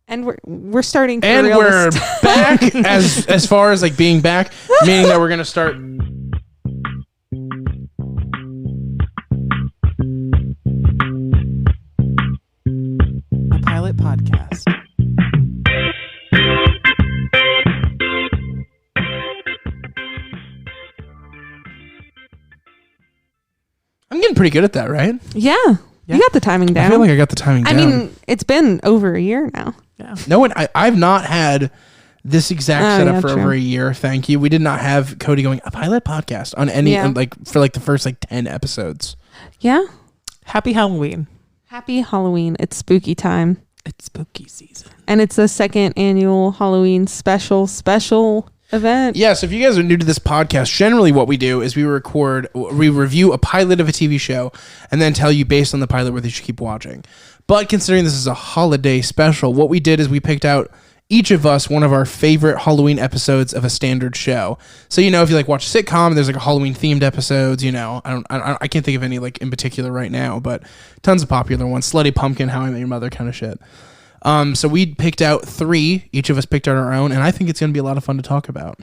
And we're starting for and real we're back as far as like being back, meaning that we're gonna start. A pilot podcast. I'm getting pretty good at that, right? Yeah. You got the timing down. I feel like I got the timing down. I mean, it's been over a year now. Yeah. No one. I've not had this exact setup for over a year. Thank you. We did not have Cody going a pilot podcast on any for the first 10 episodes. Yeah. Happy Halloween. Happy Halloween. It's spooky time. It's spooky season. And it's the second annual Halloween special event. Yeah, so if you guys are new to this podcast, generally what we do is we review a pilot of a TV show and then tell you based on the pilot whether you should keep watching. But considering this is a holiday special, what we did is we picked out each of us one of our favorite Halloween episodes of a standard show. So, if you watch a sitcom, there's a Halloween themed episodes, I can't think of any in particular right now, but tons of popular ones. Slutty Pumpkin, How I Met Your Mother kind of shit. So we picked out 3. Each of us picked out our own, and I think it's going to be a lot of fun to talk about.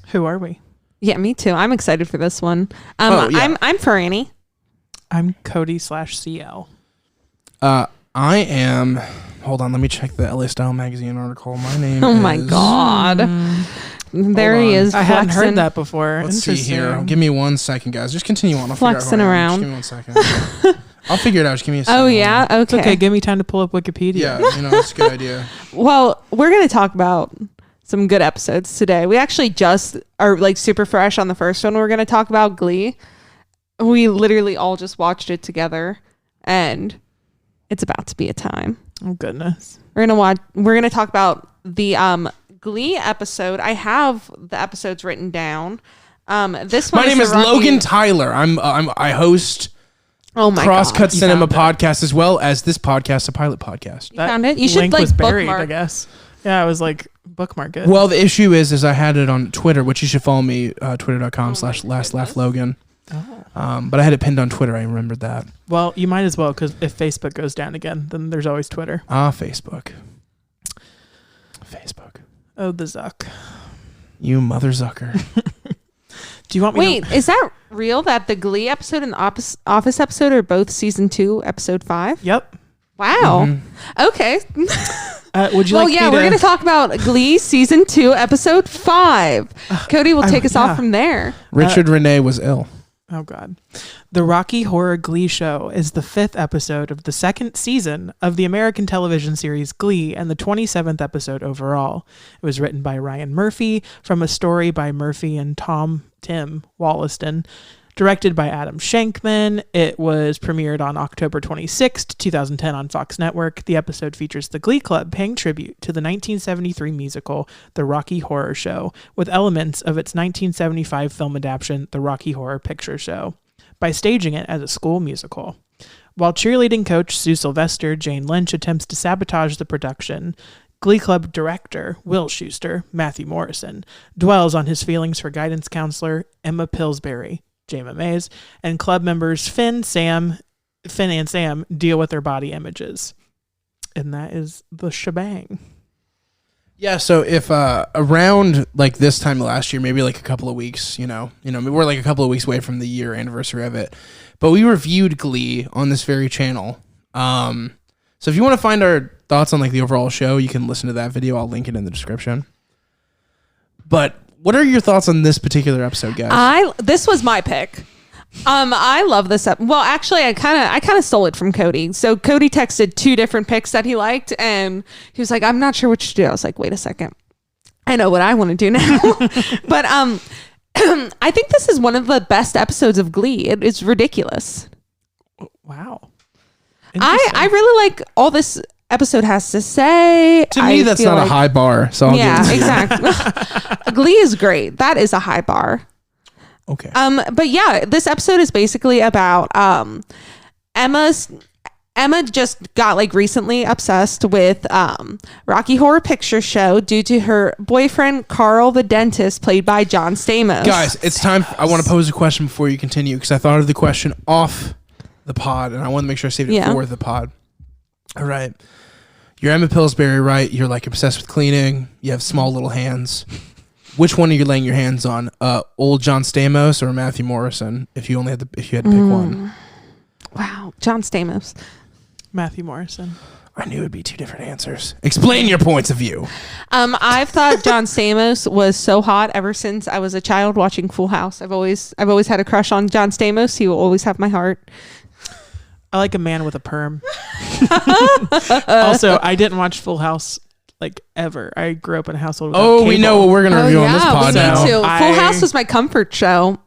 Who are we? Yeah, me too. I'm excited for this one. Yeah. I'm Frani. I'm Cody/CL. I am. Hold on, let me check the LA Style magazine article. My name. Oh my god. There he is. I hadn't heard that before. Let's see here. Give me 1 second, guys. Just continue on. I'll flexing around. Just give me 1 second. I'll figure it out. Just give me a second. Oh yeah. Okay. It's okay. Give me time to pull up Wikipedia. Yeah, that's a good idea. Well, we're gonna talk about some good episodes today. We actually just are super fresh on the first one. We're gonna talk about Glee. We literally all just watched it together, and it's about to be a time. Oh goodness. We're gonna talk about the Glee episode. I have the episodes written down. This one. My name is Logan Tyler. I host. Oh my Crosscut Cinema podcast, as well as this podcast, a pilot podcast. You found it? You should was buried, bookmark. I guess. Yeah, I was bookmark it. Well, the issue is I had it on Twitter, which you should follow me, twitter.com/LastLaughLogan. Oh. But I had it pinned on Twitter. I remembered that. Well, you might as well, because if Facebook goes down again, then there's always Twitter. Facebook. Oh, the Zuck. You mother Zucker. Do you want me Wait, is that real that the Glee episode and the Office episode are both season 2, episode 5? Yep. Wow. Mm-hmm. Okay. Would you we're going to talk about Glee season 2, episode 5. Cody will take us off from there. Richard Renee was ill. Oh, God. The Rocky Horror Glee Show is the 5th episode of the 2nd season of the American television series Glee and the 27th episode overall. It was written by Ryan Murphy from a story by Murphy and Tim Wollaston, directed by Adam Shankman. It was premiered on October 26th, 2010 on Fox Network. The episode features the Glee Club paying tribute to the 1973 musical The Rocky Horror Show, with elements of its 1975 film adaptation, The Rocky Horror Picture Show, by staging it as a school musical. While cheerleading coach Sue Sylvester, Jane Lynch, attempts to sabotage the production, Glee Club director Will Schuester, Matthew Morrison, dwells on his feelings for guidance counselor Emma Pillsbury, Jayma Mays, and club members Finn and Sam deal with their body images. And that is the shebang. Yeah, so if around this time last year, maybe a couple of weeks, we're a couple of weeks away from the year anniversary of it, but we reviewed Glee on this very channel. So if you want to find our thoughts on the overall show, you can listen to that video. I'll link it in the description. But what are your thoughts on this particular episode, guys? This was my pick. I love this well, actually, I kind of stole it from Cody. So Cody texted 2 different picks that he liked, and he was like, "I'm not sure what to do." I was like, "Wait a second, I know what I want to do now." But I think this is one of the best episodes of Glee. It is ridiculous. Wow. I really like all this episode has to say. To me, that's not a high bar. So exactly. Glee is great. That is a high bar. Okay. But yeah, this episode is basically about Emma just got recently obsessed with Rocky Horror Picture Show due to her boyfriend Carl the dentist, played by John Stamos. Guys, it's time. I want to pose a question before you continue, because I thought of the question off the pod, and I want to make sure I saved it for the pod. All right. You're Emma Pillsbury, right? You're like obsessed with cleaning. You have small little hands. Which one are you laying your hands on? Old John Stamos or Matthew Morrison? If you had to pick one. Wow, John Stamos. Matthew Morrison. I knew it'd be two different answers. Explain your points of view. I've thought John Stamos was so hot ever since I was a child watching Full House. I've always had a crush on John Stamos. He will always have my heart. I like a man with a perm. Also, I didn't watch Full House like ever. I grew up in a household without cable. We know what we're gonna review on this pod now. Me too. Full House was my comfort show.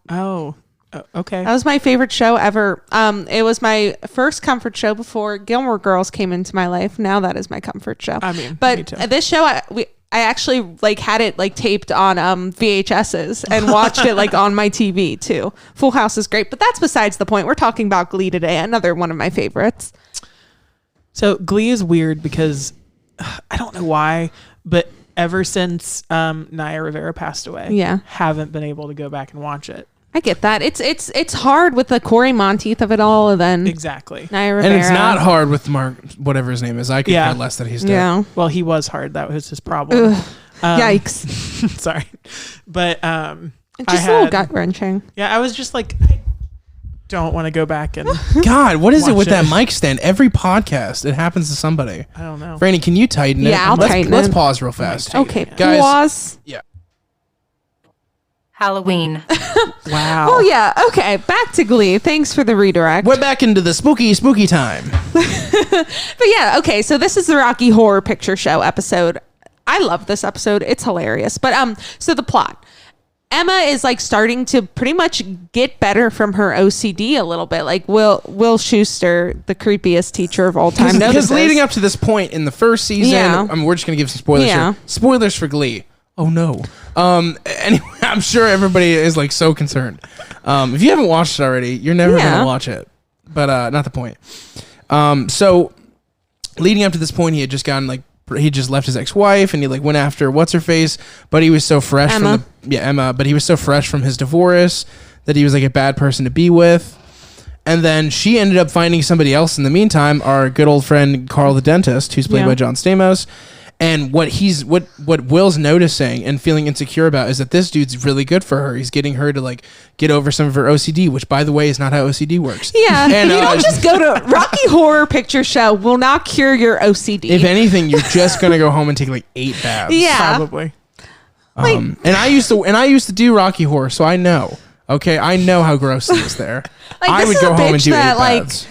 Okay. That was my favorite show ever. It was my first comfort show before Gilmore Girls came into my life. Now that is my comfort show. I mean, but me too. This show, I actually like had it like taped on VHSs and watched it like on my TV too. Full House is great, but that's besides the point. We're talking about Glee today. Another one of my favorites. So Glee is weird because I don't know why, but ever since Naya Rivera passed away, haven't been able to go back and watch it. I get that. It's hard with the Corey Monteith of it all, and then exactly Naya Rivera. And it's not hard with Mark, whatever his name is. I could care less that he's dead. Yeah. Well, he was hard. That was his problem. Yikes. Sorry, but it's just a little gut wrenching. Yeah, I was just like, I don't want to go back and. God, what is it with that mic stand? Every podcast, it happens to somebody. I don't know. Franny, can you tighten it? Yeah, I'll tighten it. Let's pause real fast. Okay, guys. pause. Yeah. Halloween. Wow. Oh yeah. Okay. Back to Glee. Thanks for the redirect. We're back into the spooky time. But yeah. Okay. So this is the Rocky Horror Picture Show episode. I love this episode. It's hilarious. But so the plot. Emma is like starting to pretty much get better from her OCD a little bit. Like Will Schuester, the creepiest teacher of all time, Because leading up to this point in the first season, we're just gonna give some spoilers here. Spoilers for Glee. Oh no. Anyway, I'm sure everybody is like so concerned. If you haven't watched it already, you're never gonna watch it. But not the point. So leading up to this point, he had just left his ex-wife and he like went after what's her face, but he was so fresh Emma, but he was so fresh from his divorce that he was like a bad person to be with. And then she ended up finding somebody else in the meantime, our good old friend Carl the dentist, who's played by John Stamos. And what Will's noticing and feeling insecure about is that this dude's really good for her. He's getting her to like get over some of her OCD, which by the way is not how OCD works. Yeah, and you don't just go to Rocky Horror Picture Show will not cure your OCD. If anything, you're just gonna go home and take like 8 baths. Yeah, probably. And I used to do Rocky Horror, so I know. Okay, I know how gross it is there. I would go home and do 8 baths.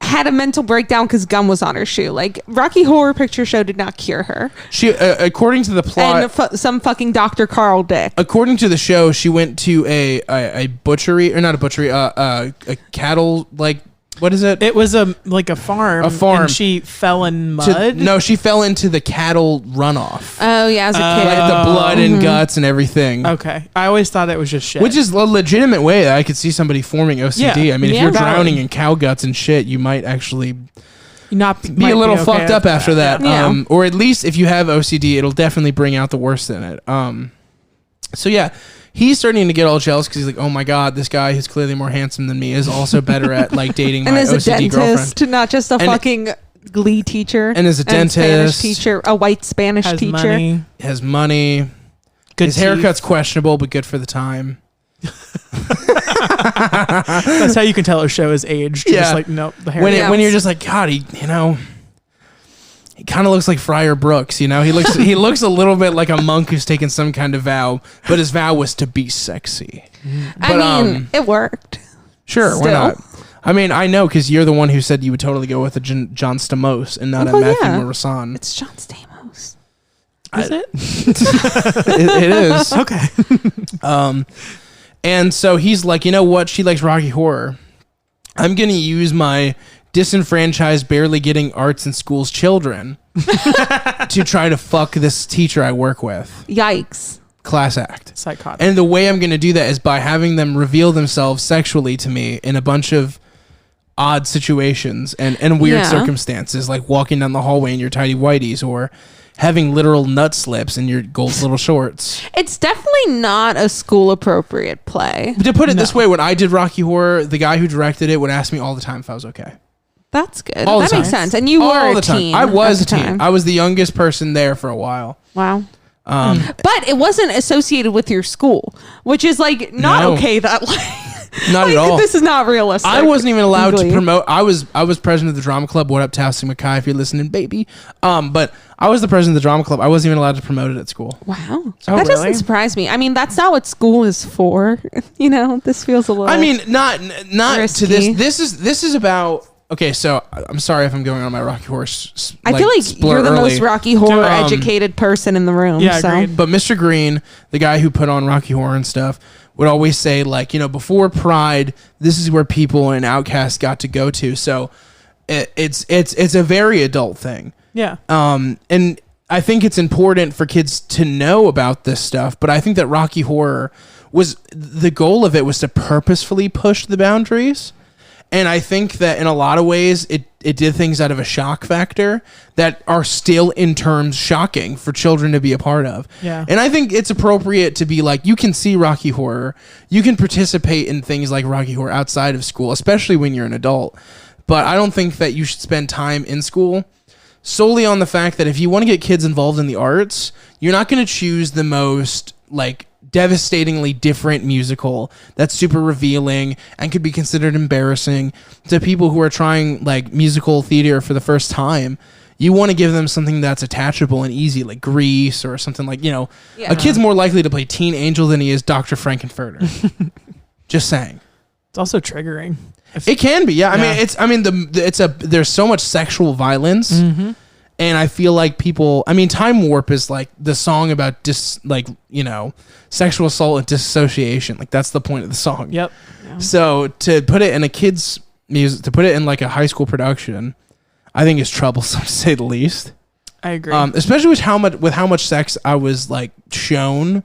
Had a mental breakdown because gum was on her shoe. Like Rocky Horror Picture Show did not cure her. She, according to the plot, and some fucking Dr. Carl Dick. According to the show, she went to a butchery, or not a butchery, a cattle like. What is it? It was a farm. A farm. And she fell in mud. She fell into the cattle runoff. Oh yeah, as a kid. Like the blood and guts and everything. Okay, I always thought it was just shit. Which is a legitimate way that I could see somebody forming OCD. Yeah. I mean, if you're drowning in cow guts and shit, you might actually be a little fucked up after that. Yeah. Or at least if you have OCD, it'll definitely bring out the worst in it. So yeah. He's starting to get all jealous because he's like, oh my God, this guy who's clearly more handsome than me is also better at like dating and my is a OCD dentist, girlfriend. not just a fucking Glee teacher. And is a dentist. Spanish teacher, a white Spanish teacher. Has money. Good His haircut's questionable, but good for the time. That's how you can tell a show is aged. Yeah. Just like, nope, the hair. When you're just like, God, he kind of looks like Friar Brooks, He looks a little bit like a monk who's taken some kind of vow, but his vow was to be sexy. But, I mean, it worked. Sure, why not? I mean, I know because you're the one who said you would totally go with a John Stamos and not a Matthew Morrison. It's John Stamos. Is it? It is. Okay. And so he's like, you know what? She likes Rocky Horror. I'm going to use my disenfranchised, barely getting arts in school's children to try to fuck this teacher I work with. Yikes. Class act. Psychotic. And the way I'm going to do that is by having them reveal themselves sexually to me in a bunch of odd situations and weird circumstances, like walking down the hallway in your tidy whities or having literal nut slips in your gold little shorts. It's definitely not a school appropriate play. To put it this way, when I did Rocky Horror, the guy who directed it would ask me all the time if I was okay. That's good. All the That makes time. sense. And you All were the a time. teen. I was a at the teen. time. I was the youngest person there for a while. Wow. Um, But it wasn't associated with your school, which is like not No. okay. That Not at all. This is not realistic. I wasn't even allowed to Glee. promote. I was president of the drama club. What up, Tassie Mackay, if you're listening, baby. But I was the president of the drama club. I wasn't even allowed to promote it at school. Wow. Oh, That really? doesn't surprise me. I mean, that's not what school is for. You know, this feels a little. I mean, not risky. to this. This is about. Okay, so I'm sorry if I'm going on my Rocky Horse. I feel like splur you're the early. most Rocky Horror Um, educated person in the room. Yeah, so. agreed. But Mr. Green, the guy who put on Rocky Horror and stuff, would always say, like, you know, before Pride, this is where people and outcasts got to go to. So it's a very adult thing. Yeah. And I think it's important for kids to know about this stuff. But I think that Rocky Horror was the goal of it was to purposefully push the boundaries. And I think that in a lot of ways, it did things out of a shock factor that are still in terms shocking for children to be a part of. Yeah. And I think it's appropriate to be like, you can see Rocky Horror. You can participate in things like Rocky Horror outside of school, especially when you're an adult. But I don't think that you should spend time in school solely on the fact that if you want to get kids involved in the arts, you're not going to choose the most, like, devastatingly different musical that's super revealing and could be considered embarrassing to people who are trying like musical theater for the first time. You want to give them something that's attachable and easy, like Grease or something like, you know, Yeah. a kid's more likely to play Teen Angel than he is Dr. Frankenfurter. Just saying. It's also triggering. It can be, yeah. Yeah. There's so much sexual violence. Mm-hmm. And I feel like people, I mean, Time Warp is like the song about sexual assault and disassociation. Like that's the point of the song. Yep. Yeah. So to put it in a kid's music, to put it in like a high school production, I think is troublesome to say the least. I agree. Especially with how much sex I was like shown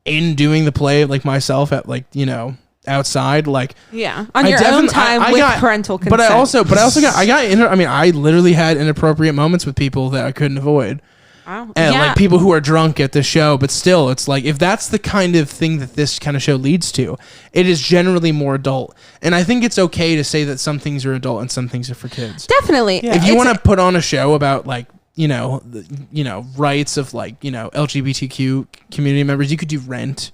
in doing the play, like myself at like, you know, outside, like Yeah. On your own time with parental consent. But I also got I literally had inappropriate moments with people that I couldn't avoid. Wow. And Yeah. like people who are drunk at the show, but still it's like if that's the kind of thing that this kind of show leads to, it is generally more adult. And I think it's okay to say that some things are adult and some things are for kids. Definitely. Yeah. If you It's- want to put on a show about like, you know, rights of like, you know, LGBTQ community members, you could do Rent.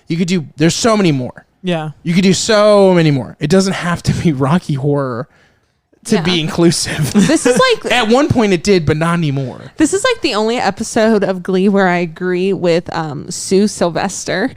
There's so many more. yeah. You could do so many more. It doesn't have to be Rocky Horror to be Yeah. inclusive. This is like At one point it did, but not anymore. This is like the only episode of Glee where I agree with Sue Sylvester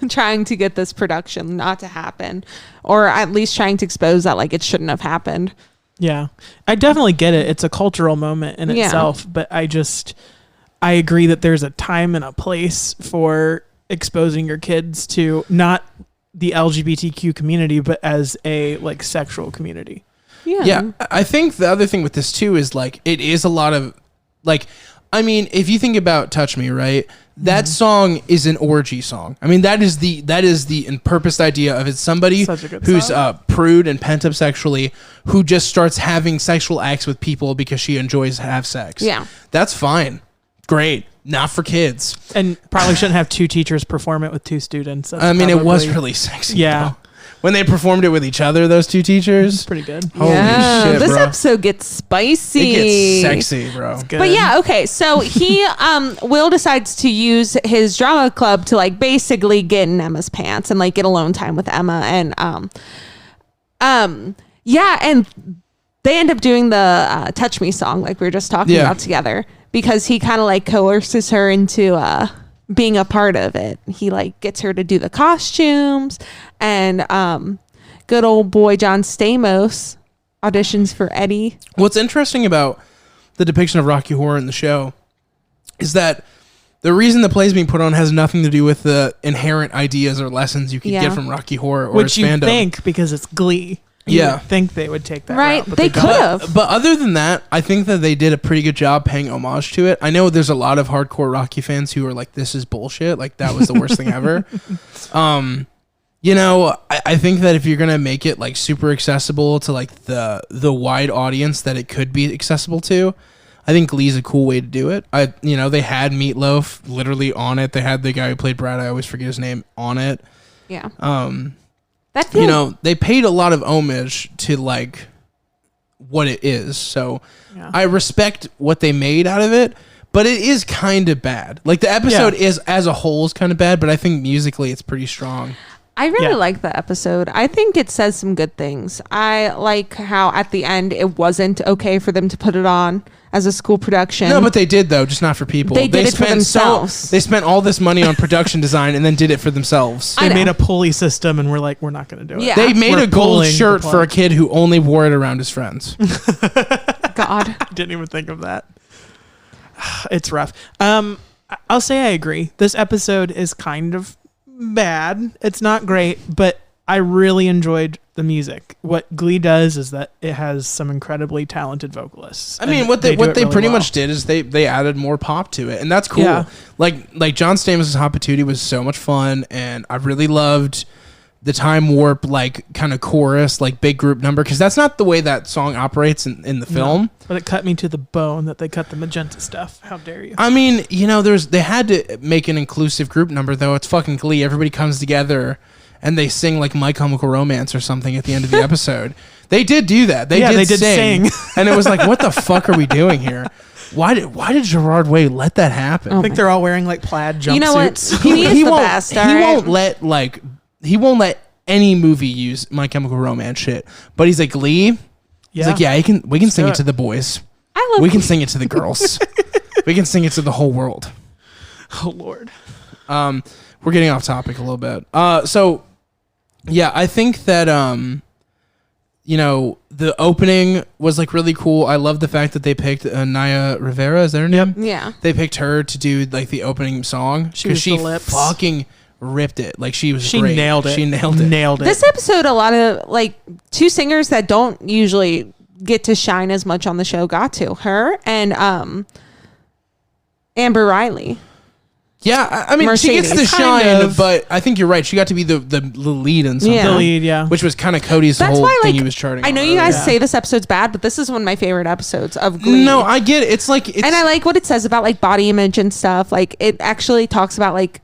trying to get this production not to happen, or at least trying to expose that like it shouldn't have happened. Yeah. I definitely get it. It's a cultural moment in Yeah. itself, but I agree that there's a time and a place for exposing your kids to not the LGBTQ community, but as a like sexual community. Yeah, I think the other thing with this too is like it is a lot of like, I mean, if you think about Touch Me, right? That song is an orgy song. I mean, that is the purposed idea of it's somebody Such a good who's song. prude and pent up sexually, who just starts having sexual acts with people because she enjoys to have sex. Yeah. That's fine. Great. Not for kids. And probably shouldn't have two teachers perform it with two students. That's I mean, it was probably- really sexy. Yeah. though. When they performed it with each other, those two teachers. pretty good. Holy Yeah, shit, this bro. episode gets spicy. It gets sexy, bro. Good. But yeah, okay. So he Will decides to use his drama club to like basically get in Emma's pants and like get alone time with Emma, and yeah, and they end up doing the Touch Me song like we were just talking about together, because he kind of like coerces her into being a part of it. He like gets her to do the costumes, and good old boy John Stamos auditions for Eddie. What's interesting about the depiction of Rocky Horror in the show is that the reason the play is being put on has nothing to do with the inherent ideas or lessons you can get from Rocky Horror or which its you fandom. think because it's Glee. You Yeah. would think they would take that Right. route, but They don't. could have. But other than that, I think that they did a pretty good job paying homage to it. I know there's a lot of hardcore Rocky fans who are like, this is bullshit. Like, that was the worst thing ever. You know, I think that if you're going to make it like super accessible to like the wide audience that it could be accessible to, I think Glee's a cool way to do it. They had Meatloaf literally on it. They had the guy who played Brad, I always forget his name, on it. Yeah. That feels, You know, they paid a lot of homage to like what it is. So Yeah. I respect what they made out of it, but it is kind of bad. Like the episode is as a whole is kind of bad, but I think musically it's pretty strong. I really like the episode. I think it says some good things. I like how at the end it wasn't okay for them to put it on as a school production. No, but they did though, just not for people. They did it for themselves. They spent all this money on production design and then did it for themselves. They made a pulley system, and we're like, we're not going to do it. Yeah. They made We're a gold pulling shirt the for a plug. kid who only wore it around his friends. God. Didn't even think of that. It's rough. I'll say I agree. This episode is kind of bad. It's not great, but I really enjoyed the music. What Glee does is that it has some incredibly talented vocalists. I mean, and what they do it really pretty well. much did is they added more pop to it, and that's cool. Yeah. Like John Stamos' Hot Patootie was so much fun, and I really loved the Time Warp like kind of chorus, like big group number, because that's not the way that song operates in the film. No, but it cut me to the bone that they cut the magenta stuff. How dare you? I mean, you know, they had to make an inclusive group number though. It's fucking Glee. Everybody comes together and they sing like My Chemical Romance or something at the end of the episode. They did do that. They did sing. And it was like, what the fuck are we doing here? Why did Gerard Way let that happen? I think they're all wearing like plaid jumpsuits. You know what? He is the best. He won't let any movie use My Chemical Romance shit. But he's like, Glee. He's like, yeah, we can sing it to the boys. We can sing it to the girls. We can sing it to the whole world. Oh Lord. We're getting off topic a little bit. So yeah, I think that you know, the opening was like really cool. I love the fact that they picked Naya Rivera. Is that her name? Yeah. They picked her to do like the opening song because she the lips. fucking ripped it. Like she Nailed it. She nailed it. Nailed it. This episode, a lot of like two singers that don't usually get to shine as much on the show got to. Her and Amber Riley. Yeah, I mean, Mercedes. she gets the Kind shine, of. but I think you're right. She got to be the lead in something. Yeah. The lead, yeah. Which was kind of Cody's That's whole why, thing like, he was charting. I know on you guys earlier. say this episode's bad, but this is one of my favorite episodes of Glee. No, I get it. It's like, and I like what it says about like body image and stuff. Like it actually talks about like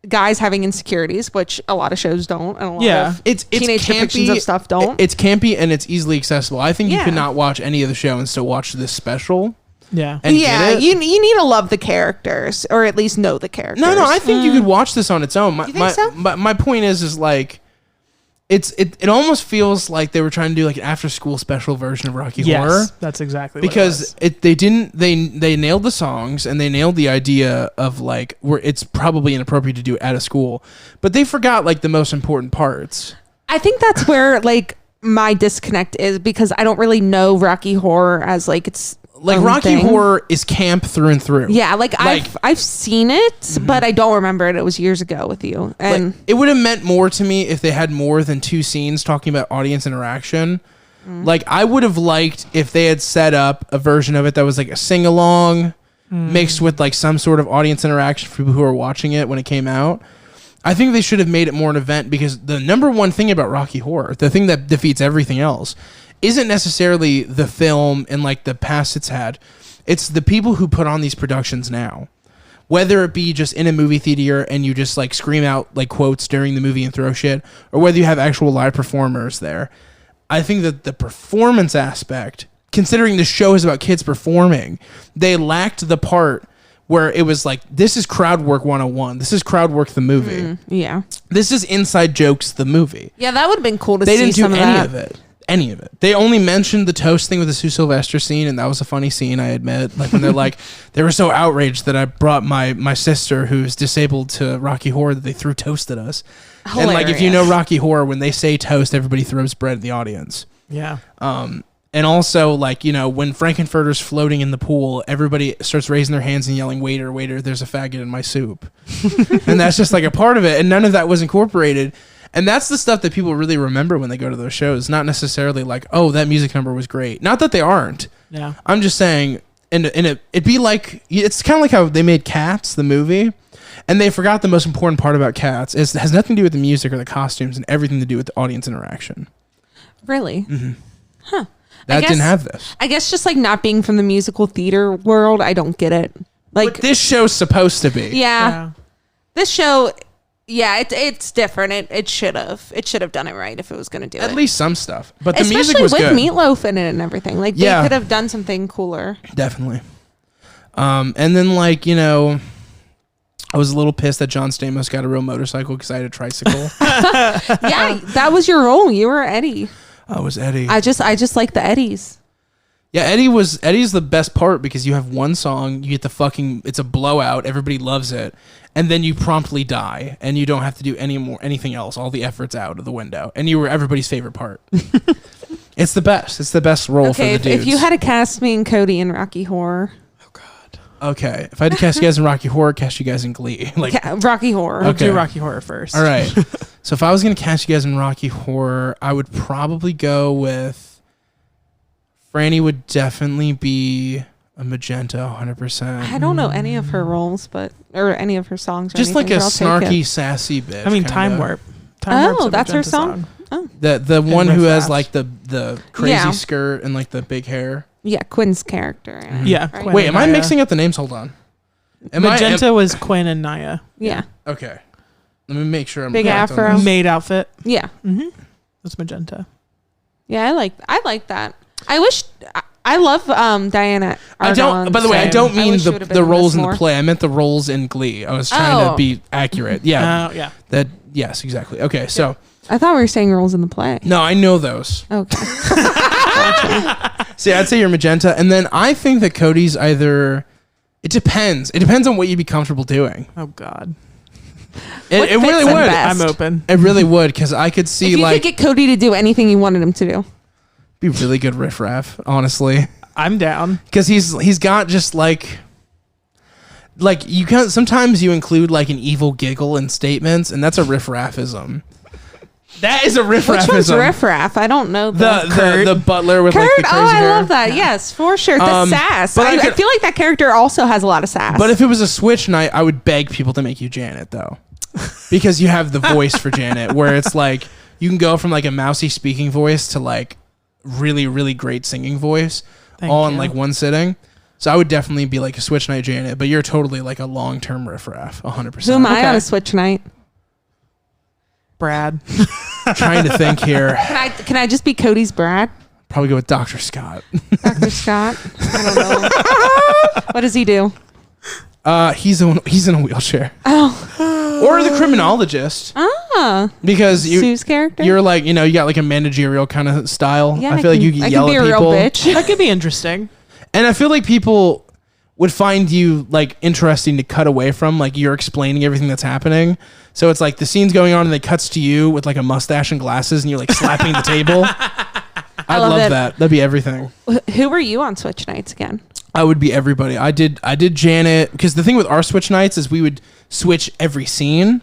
guys having insecurities, which a lot of shows don't. And a lot of it's teenage campy, depictions of stuff don't. It's campy and it's easily accessible. I think you Yeah. could not watch any of the show and still watch this special. Yeah. And yeah, get it. you need to love the characters or at least know the characters. No, I think you could watch this on its own. You think so? My point is like, it almost feels like they were trying to do like an after school special version of Rocky Horror. That's exactly Because they nailed the songs and they nailed the idea of like where it's probably inappropriate to do it at a school, but they forgot like the most important parts. I think that's where like my disconnect is because I don't really know Rocky Horror as like it's Like own Rocky thing. Horror is camp through and through. Yeah, like I've seen it, but I don't remember it. It was years ago with you, and Like, it would have meant more to me if they had more than 2 scenes talking about audience interaction. Like I would have liked if they had set up a version of it that was like a sing along mixed with like some sort of audience interaction for people who are watching it when it came out. I think they should have made it more an event because the number one thing about Rocky Horror, the thing that defeats everything else, isn't necessarily the film and like the past it's had. It's the people who put on these productions now. Whether it be just in a movie theater and you just like scream out like quotes during the movie and throw shit, or whether you have actual live performers there. I think that the performance aspect, considering the show is about kids performing, they lacked the part where it was like, this is crowd work 101. This is crowd work the movie. yeah, This is inside jokes the movie. yeah, that would have been cool to They see didn't do some any of of that. it. Any of it. They only mentioned the toast thing with the Sue Sylvester scene, and that was a funny scene, I admit. Like when they're like, they were so outraged that I brought my sister who's disabled to Rocky Horror that they threw toast at us. And like if you know Hilarious. Rocky Horror, when they say toast, everybody throws bread at the audience. Yeah. And also, like, you know, when Frankenfurter's floating in the pool, everybody starts raising their hands and yelling, waiter, waiter, there's a faggot in my soup. And that's just like a part of it. And none of that was incorporated. And that's the stuff that people really remember when they go to those shows. Not necessarily like, oh, that music number was great. Not that they aren't. Yeah. I'm just saying, it'd be like, it's kind of like how they made Cats, the movie. And they forgot the most important part about Cats. It has nothing to do with the music or the costumes and everything to do with the audience interaction. Really? Huh. That guess- didn't have this. I guess just like not being from the musical theater world, I don't get it. Like, But this show's supposed to be. yeah, this show, Yeah, it's different. It should have done it right if it was going to do it. At least some stuff. But the music Especially was with good. Meatloaf in it and everything. Like they could have done something cooler. Definitely. And then like, you know, I was a little pissed that John Stamos got a real motorcycle because I had a tricycle. Yeah, that was your role. You were Eddie. I was Eddie. I just like the Eddies. Yeah, Eddie's the best part because you have one song, you get it's a blowout, everybody loves it, and then you promptly die, and you don't have to do anything else. All the effort's out of the window, and you were everybody's favorite part. It's the best. It's the best role for the dudes. If you had to cast me and Cody in Rocky Horror. Oh God. Okay, if I had to cast you guys in Rocky Horror, cast you guys in Glee. Like Rocky Horror. We'll do Rocky Horror first. All right. So if I was gonna cast you guys in Rocky Horror, I would probably go with. Frani would definitely be a magenta, 100%. I don't know any of her roles, or any of her songs. Or Just anything, like a but I'll take snarky, it. sassy bitch. I mean, kinda. Time Warp. That's her song. Oh, The one who Riff has Raff. like the crazy skirt and like the big hair. yeah, Quinn's character. In it, Yeah. right? Quinn Wait, and am I Naya. mixing up the names? Hold on. Magenta was Quinn and Naya. Yeah, Okay. Let me make sure I'm Big correct on afro. this. Maid outfit. yeah, That's magenta. yeah. I like that. I wish. I love Diana. I don't. Argonne, By the way, I so don't mean wish she would've been the in roles this in the more. play. I meant the roles in Glee. I was trying to Oh. be accurate. Yeah. Oh, yeah. That. Yes. Exactly. Okay. So I thought we were saying roles in the play. no, I know those. Okay. See, I'd say you're magenta, and then I think that Cody's either. It depends. It depends on what you'd be comfortable doing. Oh, God. What It really fits him would. best? I'm open. It really would, because I could see If you like could get Cody to do anything you wanted him to do. be really good riffraff, honestly, I'm down. because he's got just like you can sometimes you include like an evil giggle in statements, and that's a riffraffism. That is a Which one's riffraffism. Riff Raff? I don't know. The butler with Kurt. like the crazy I hair. love that. Yes, for sure. The sass. but I I could- feel like that character also has a lot of sass. But if it was a switch night, I would beg people to make you Janet though, because you have the voice for Janet, where it's like you can go from like a mousy speaking voice to like really really great singing voice, all in you. like one sitting. So I would definitely be like a switch night Janet, but you're totally like a long term riffraff, 100%. who am I on Okay. a switch night? Brad. Trying to think here. Can I just be Cody's Brad? Probably go with Dr. Scott. Dr. Scott? I don't know. What does he do? He's in a wheelchair. Oh. Or the criminologist, because Sue's character? you're like, you know, you got like a managerial kind of style. Yeah, I feel like you can yell be at a people. real bitch. That could be interesting. And I feel like people would find you like interesting to cut away from, like you're explaining everything that's happening. So it's like the scene's going on and it cuts to you with like a mustache and glasses and you're like slapping the table. I'd love love it. that. That'd be everything. Who were you on switch nights again? I would be everybody. I did Janet, because the thing with our switch nights is we would switch every scene.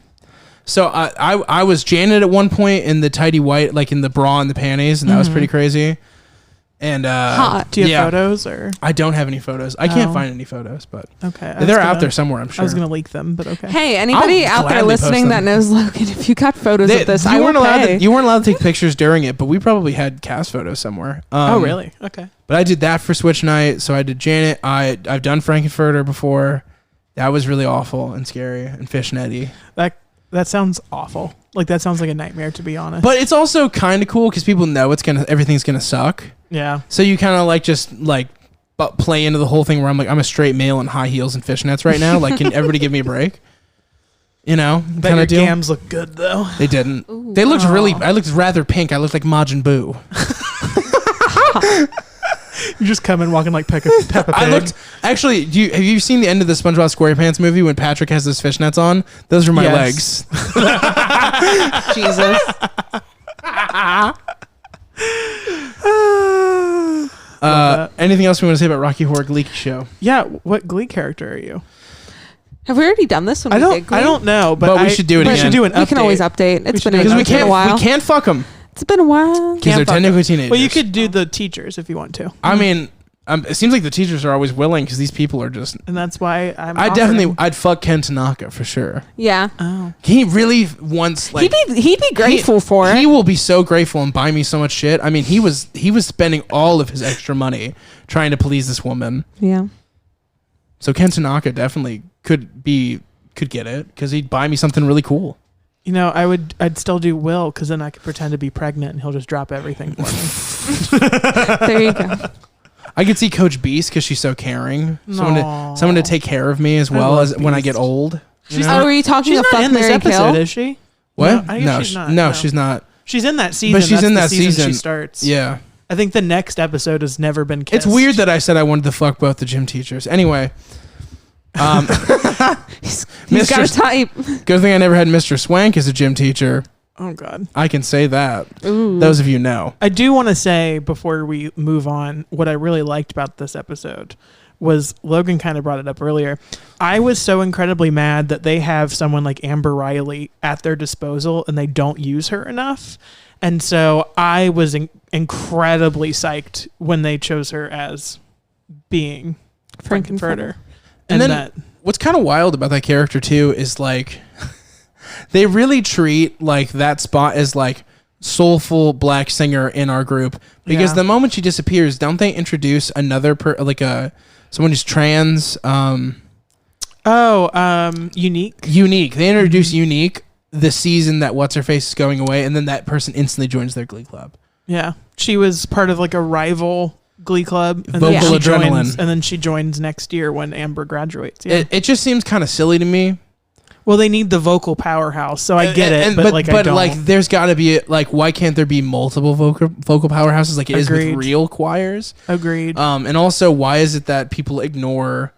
So I was Janet at one point in the tidy white, like in the bra and the panties, and that was pretty crazy. And Hot. Do you have photos or? I don't have any photos. I can't Oh. find any photos, but Okay. I was they're out gonna- there somewhere, I'm sure. I was going to leak them, but okay. Hey, anybody I'll out there gladly post listening that them. knows Logan, if you got photos of this, I you will weren't allowed pay. to, you weren't allowed to take pictures during it, but we probably had cast photos somewhere. Oh, really? Okay. But I did that for Switch Night. So I did Janet. I've done Frankenfurter before. That was really awful and scary, and Fishnetty. That sounds awful. Like, that sounds like a nightmare, to be honest. But it's also kind of cool because people know everything's gonna suck. yeah. So you kind of like just like play into the whole thing where I'm like, I'm a straight male in high heels and fishnets right now. Like, can everybody give me a break? You know, Bet kind your of deal. gams look good, though. They didn't. Ooh. They looked really. Aw. I looked rather pink. I looked like Majin Buu. You just come in walking like Peppa Pig. I looked. Actually, have you seen the end of the SpongeBob SquarePants movie when Patrick has his fishnets on? Those are my Yes. legs. Jesus. Anything else we want to say about Rocky Horror Glee Show? Yeah. What Glee character are you? Have we already done this when I we don't. did Glee? I don't know, But we should do it we again. should do an update. We can always update. It's should been, do Because it. we it's been a can't. while. We can't fuck them It's been a while. because they're Can't fuck 'em. technically teenagers. Well, you could do the teachers if you want to, I mean, it seems like the teachers are always willing because these people are just. and that's why I'm. I'd fuck Ken Tanaka for sure. Yeah. Oh. He really wants like. He'd be grateful for He it. will be so grateful and buy me so much shit. I mean, he was spending all of his extra money trying to please this woman. Yeah. So Ken Tanaka definitely could get it because he'd buy me something really cool. You know, I'd still do Will, because then I could pretend to be pregnant and he'll just drop everything for me. There you go. I could see Coach Beast because she's so caring. Someone to take care of me as well as when I get old. Oh, were you talking She's about not Fuck, in this Marry, episode, Kill? is she? What? No, I guess she's not. No, she's not. She's in that season. But she's in that the season season. she starts. Yeah. I think the next episode has never been kissed. It's weird that I said I wanted to fuck both the gym teachers. Anyway. He's got a type. Good thing I never had Mr. Swank as a gym teacher. Oh, God. I can say that. Ooh. Those of you know. I do want to say, before we move on, what I really liked about this episode was, Logan kind of brought it up earlier. I was so incredibly mad that they have someone like Amber Riley at their disposal and they don't use her enough. And so I was incredibly psyched when they chose her as being Frankenfurter. And then what's kind of wild about that character too is like they really treat like that spot as like soulful black singer in our group, because the moment she disappears, don't they introduce another someone who's trans? Unique. They introduce Unique the season that What's Her Face is going away, and then that person instantly joins their Glee club. Yeah, she was part of like a rival Glee club, and Vocal adrenaline. and then she joins next year when Amber graduates. Yeah. It just seems kind of silly to me. Well, they need the vocal powerhouse, so I get it, but I don't. Like, there's got to be like, why can't there be multiple vocal powerhouses like it is with real choirs? Agreed. And also, why is it that people ignore,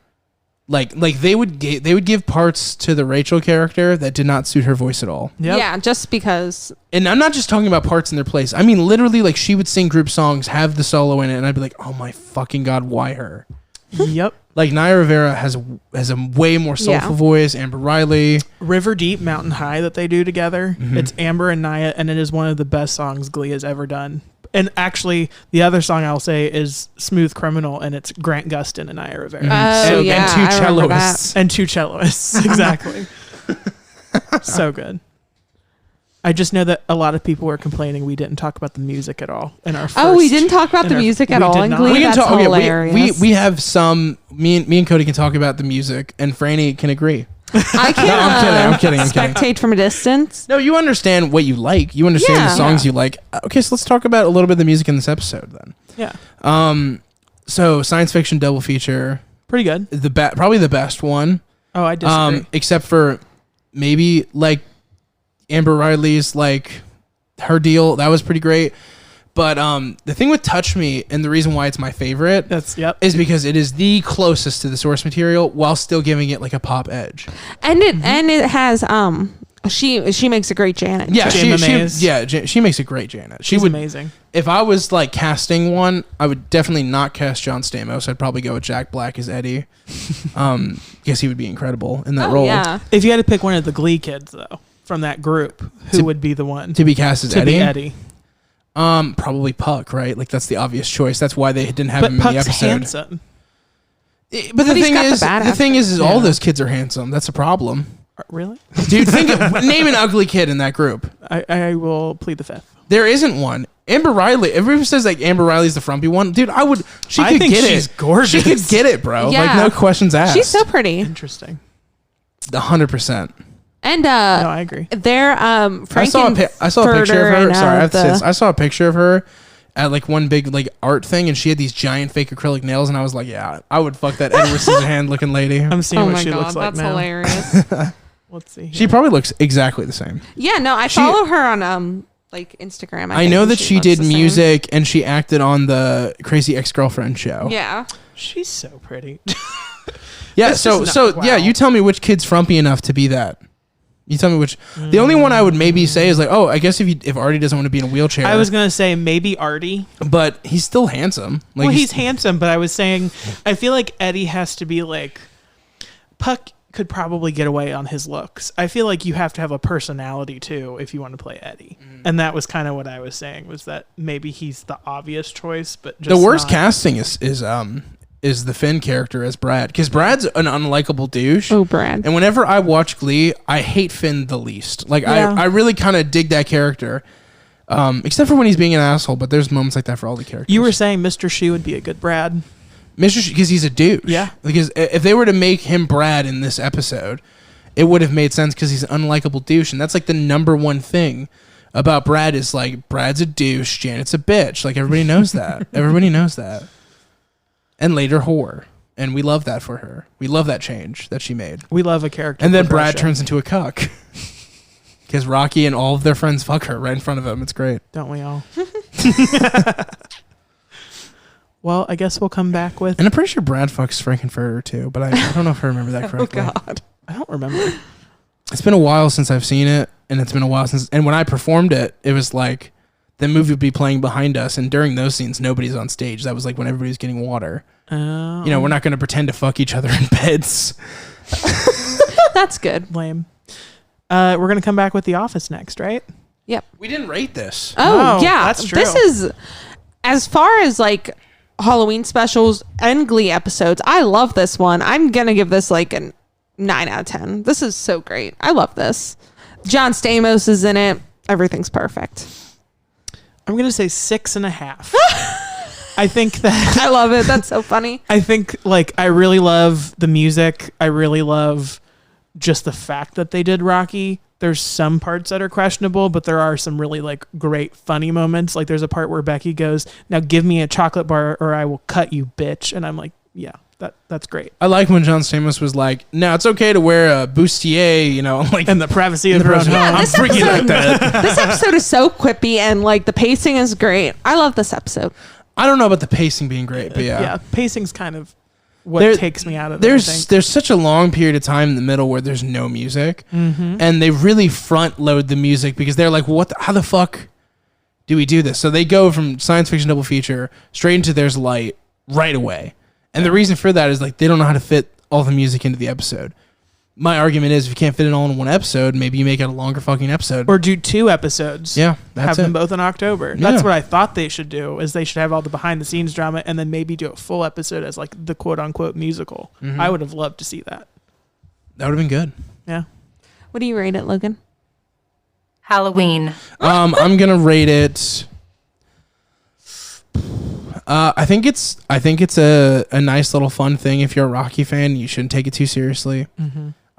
like they would give parts to the Rachel character that did not suit her voice at all? Yep. Yeah, just because. And I'm not just talking about parts in their place. I mean, literally, like she would sing group songs, have the solo in it, and I'd be like, oh my fucking God, why her? Yep. Like Naya Rivera has a way more soulful voice. Amber Riley, River Deep, Mountain High that they do together. Mm-hmm. It's Amber and Naya, and it is one of the best songs Glee has ever done. And actually, the other song I'll say is Smooth Criminal, and it's Grant Gustin and Naya Rivera. Oh, yeah, and two I remember that. cellists. And two cellists, exactly. So good. I just know that a lot of people were complaining we didn't talk about the music at all in our first. Oh, we didn't talk about the music at all in Glee. We can That's talk. hilarious. Okay, we have some. Me and Cody can talk about the music, and Franny can agree. I can. I'm kidding. Spectate from a distance. No, you understand what you like. You understand the songs you like. Okay, so let's talk about a little bit of the music in this episode then. Yeah. So science fiction double feature, Pretty good. probably the best one. Oh, I disagree. Except for maybe like Amber Riley's like her deal, that was pretty great. But the thing with Touch Me, and the reason why it's my favorite, is because it is the closest to the source material while still giving it like a pop edge. And it has she makes a great Janet. Yeah, Jane she makes a great Janet. She's amazing. If I was like casting one, I would definitely not cast John Stamos. I'd probably go with Jack Black as Eddie. Guess he would be incredible in that role. Yeah. If you had to pick one of the Glee kids though from that group, who would be the one to be cast as to Eddie? be Eddie? Probably Puck, right? Like that's the obvious choice. That's why they didn't have him in the Puck's episode. handsome. But the thing is, all those kids are handsome. That's a problem. Really? Dude, name an ugly kid in that group. I will plead the fifth. There isn't one. Amber Riley. Everyone says like Amber Riley's the frumpy one. Dude, I think she's gorgeous. She could get it, bro. Yeah. Like no questions asked. She's so pretty. Interesting. 100%. And no, I agree. they're I saw a picture of her. Sorry, I saw a picture of her at like one big like art thing, and she had these giant fake acrylic nails, and I was like, yeah, I would fuck that Edward Scissorhand looking lady. I'm seeing what she God, looks like that's now. hilarious. Let's see. She probably looks exactly the same. Yeah, no, I follow her on like Instagram. I know that she did music and she acted on the Crazy Ex-Girlfriend show. Yeah. She's so pretty. Yeah, yeah, you tell me which kid's frumpy enough to be that. You tell me which. The only one I would maybe say is like, oh, I guess if Artie doesn't want to be in a wheelchair. I was gonna say maybe Artie, but he's still handsome. Like, well, he's handsome, but I was saying I feel like Eddie has to be like Puck could probably get away on his looks. I feel like you have to have a personality too if you want to play Eddie, and that was kind of what I was saying, was that maybe he's the obvious choice, but just the worst casting is the Finn character as Brad, because Brad's an unlikable douche. Oh, Brad. And whenever I watch Glee, I hate Finn the least. Like, I really kind of dig that character, except for when he's being an asshole, but there's moments like that for all the characters. You were saying Mr. She would be a good Brad. Mr. She, because he's a douche. Yeah. Because if they were to make him Brad in this episode, it would have made sense because he's an unlikable douche, and that's like the number one thing about Brad is like Brad's a douche, Janet's a bitch. Like everybody knows that. Everybody knows that. And later whore. And we love that for her. We love that change that she made. We love a character. And then Brad turns into a cuck. Because Rocky and all of their friends fuck her right in front of him. It's great. Don't we all? Well, I guess we'll come back with... And I'm pretty sure Brad fucks Frankenfurter too, but I don't know if I remember that correctly. Oh, God. I don't remember. It's been a while since I've seen it, and it's been a while since... And when I performed it, it was like the movie would be playing behind us, and during those scenes, nobody's on stage. That was like when everybody was getting water. You know, we're not going to pretend to fuck each other in beds. That's good. Lame. We're going to come back with The Office next, right? Yep. We didn't rate this. Oh, yeah. That's true. This is, as far as like Halloween specials and Glee episodes, I love this one. I'm going to give this like a 9 out of 10. This is so great. I love this. John Stamos is in it. Everything's perfect. I'm going to say 6.5. I think that... I love it. That's so funny. I think, like, I really love the music. I really love just the fact that they did Rocky. There's some parts that are questionable, but there are some really, like, great, funny moments. Like, there's a part where Becky goes, "Now give me a chocolate bar or I will cut you, bitch." And I'm like, yeah, that's great. I like when John Stamos was like, "No, it's okay to wear a bustier," you know, like in the privacy of their own home. I'm freaking like that. This episode is so quippy and, like, the pacing is great. I love this episode. I don't know about the pacing being great, but yeah. Yeah, pacing's kind of what takes me out of it. There's such a long period of time in the middle where there's no music, and they really front load the music because they're like, how the fuck do we do this? So they go from science fiction double feature straight into There's Light right away. And the reason for that is like they don't know how to fit all the music into the episode. My argument is if you can't fit it all in one episode, maybe you make it a longer fucking episode. Or do 2 episodes. Yeah, that's have them both in October. Yeah. That's what I thought they should do, is they should have all the behind the scenes drama and then maybe do a full episode as like the quote unquote musical. I would have loved to see that. That would have been good. Yeah. What do you rate it, Logan? Halloween. I'm gonna rate it. I think it's a nice little fun thing. If you're a Rocky fan, you shouldn't take it too seriously.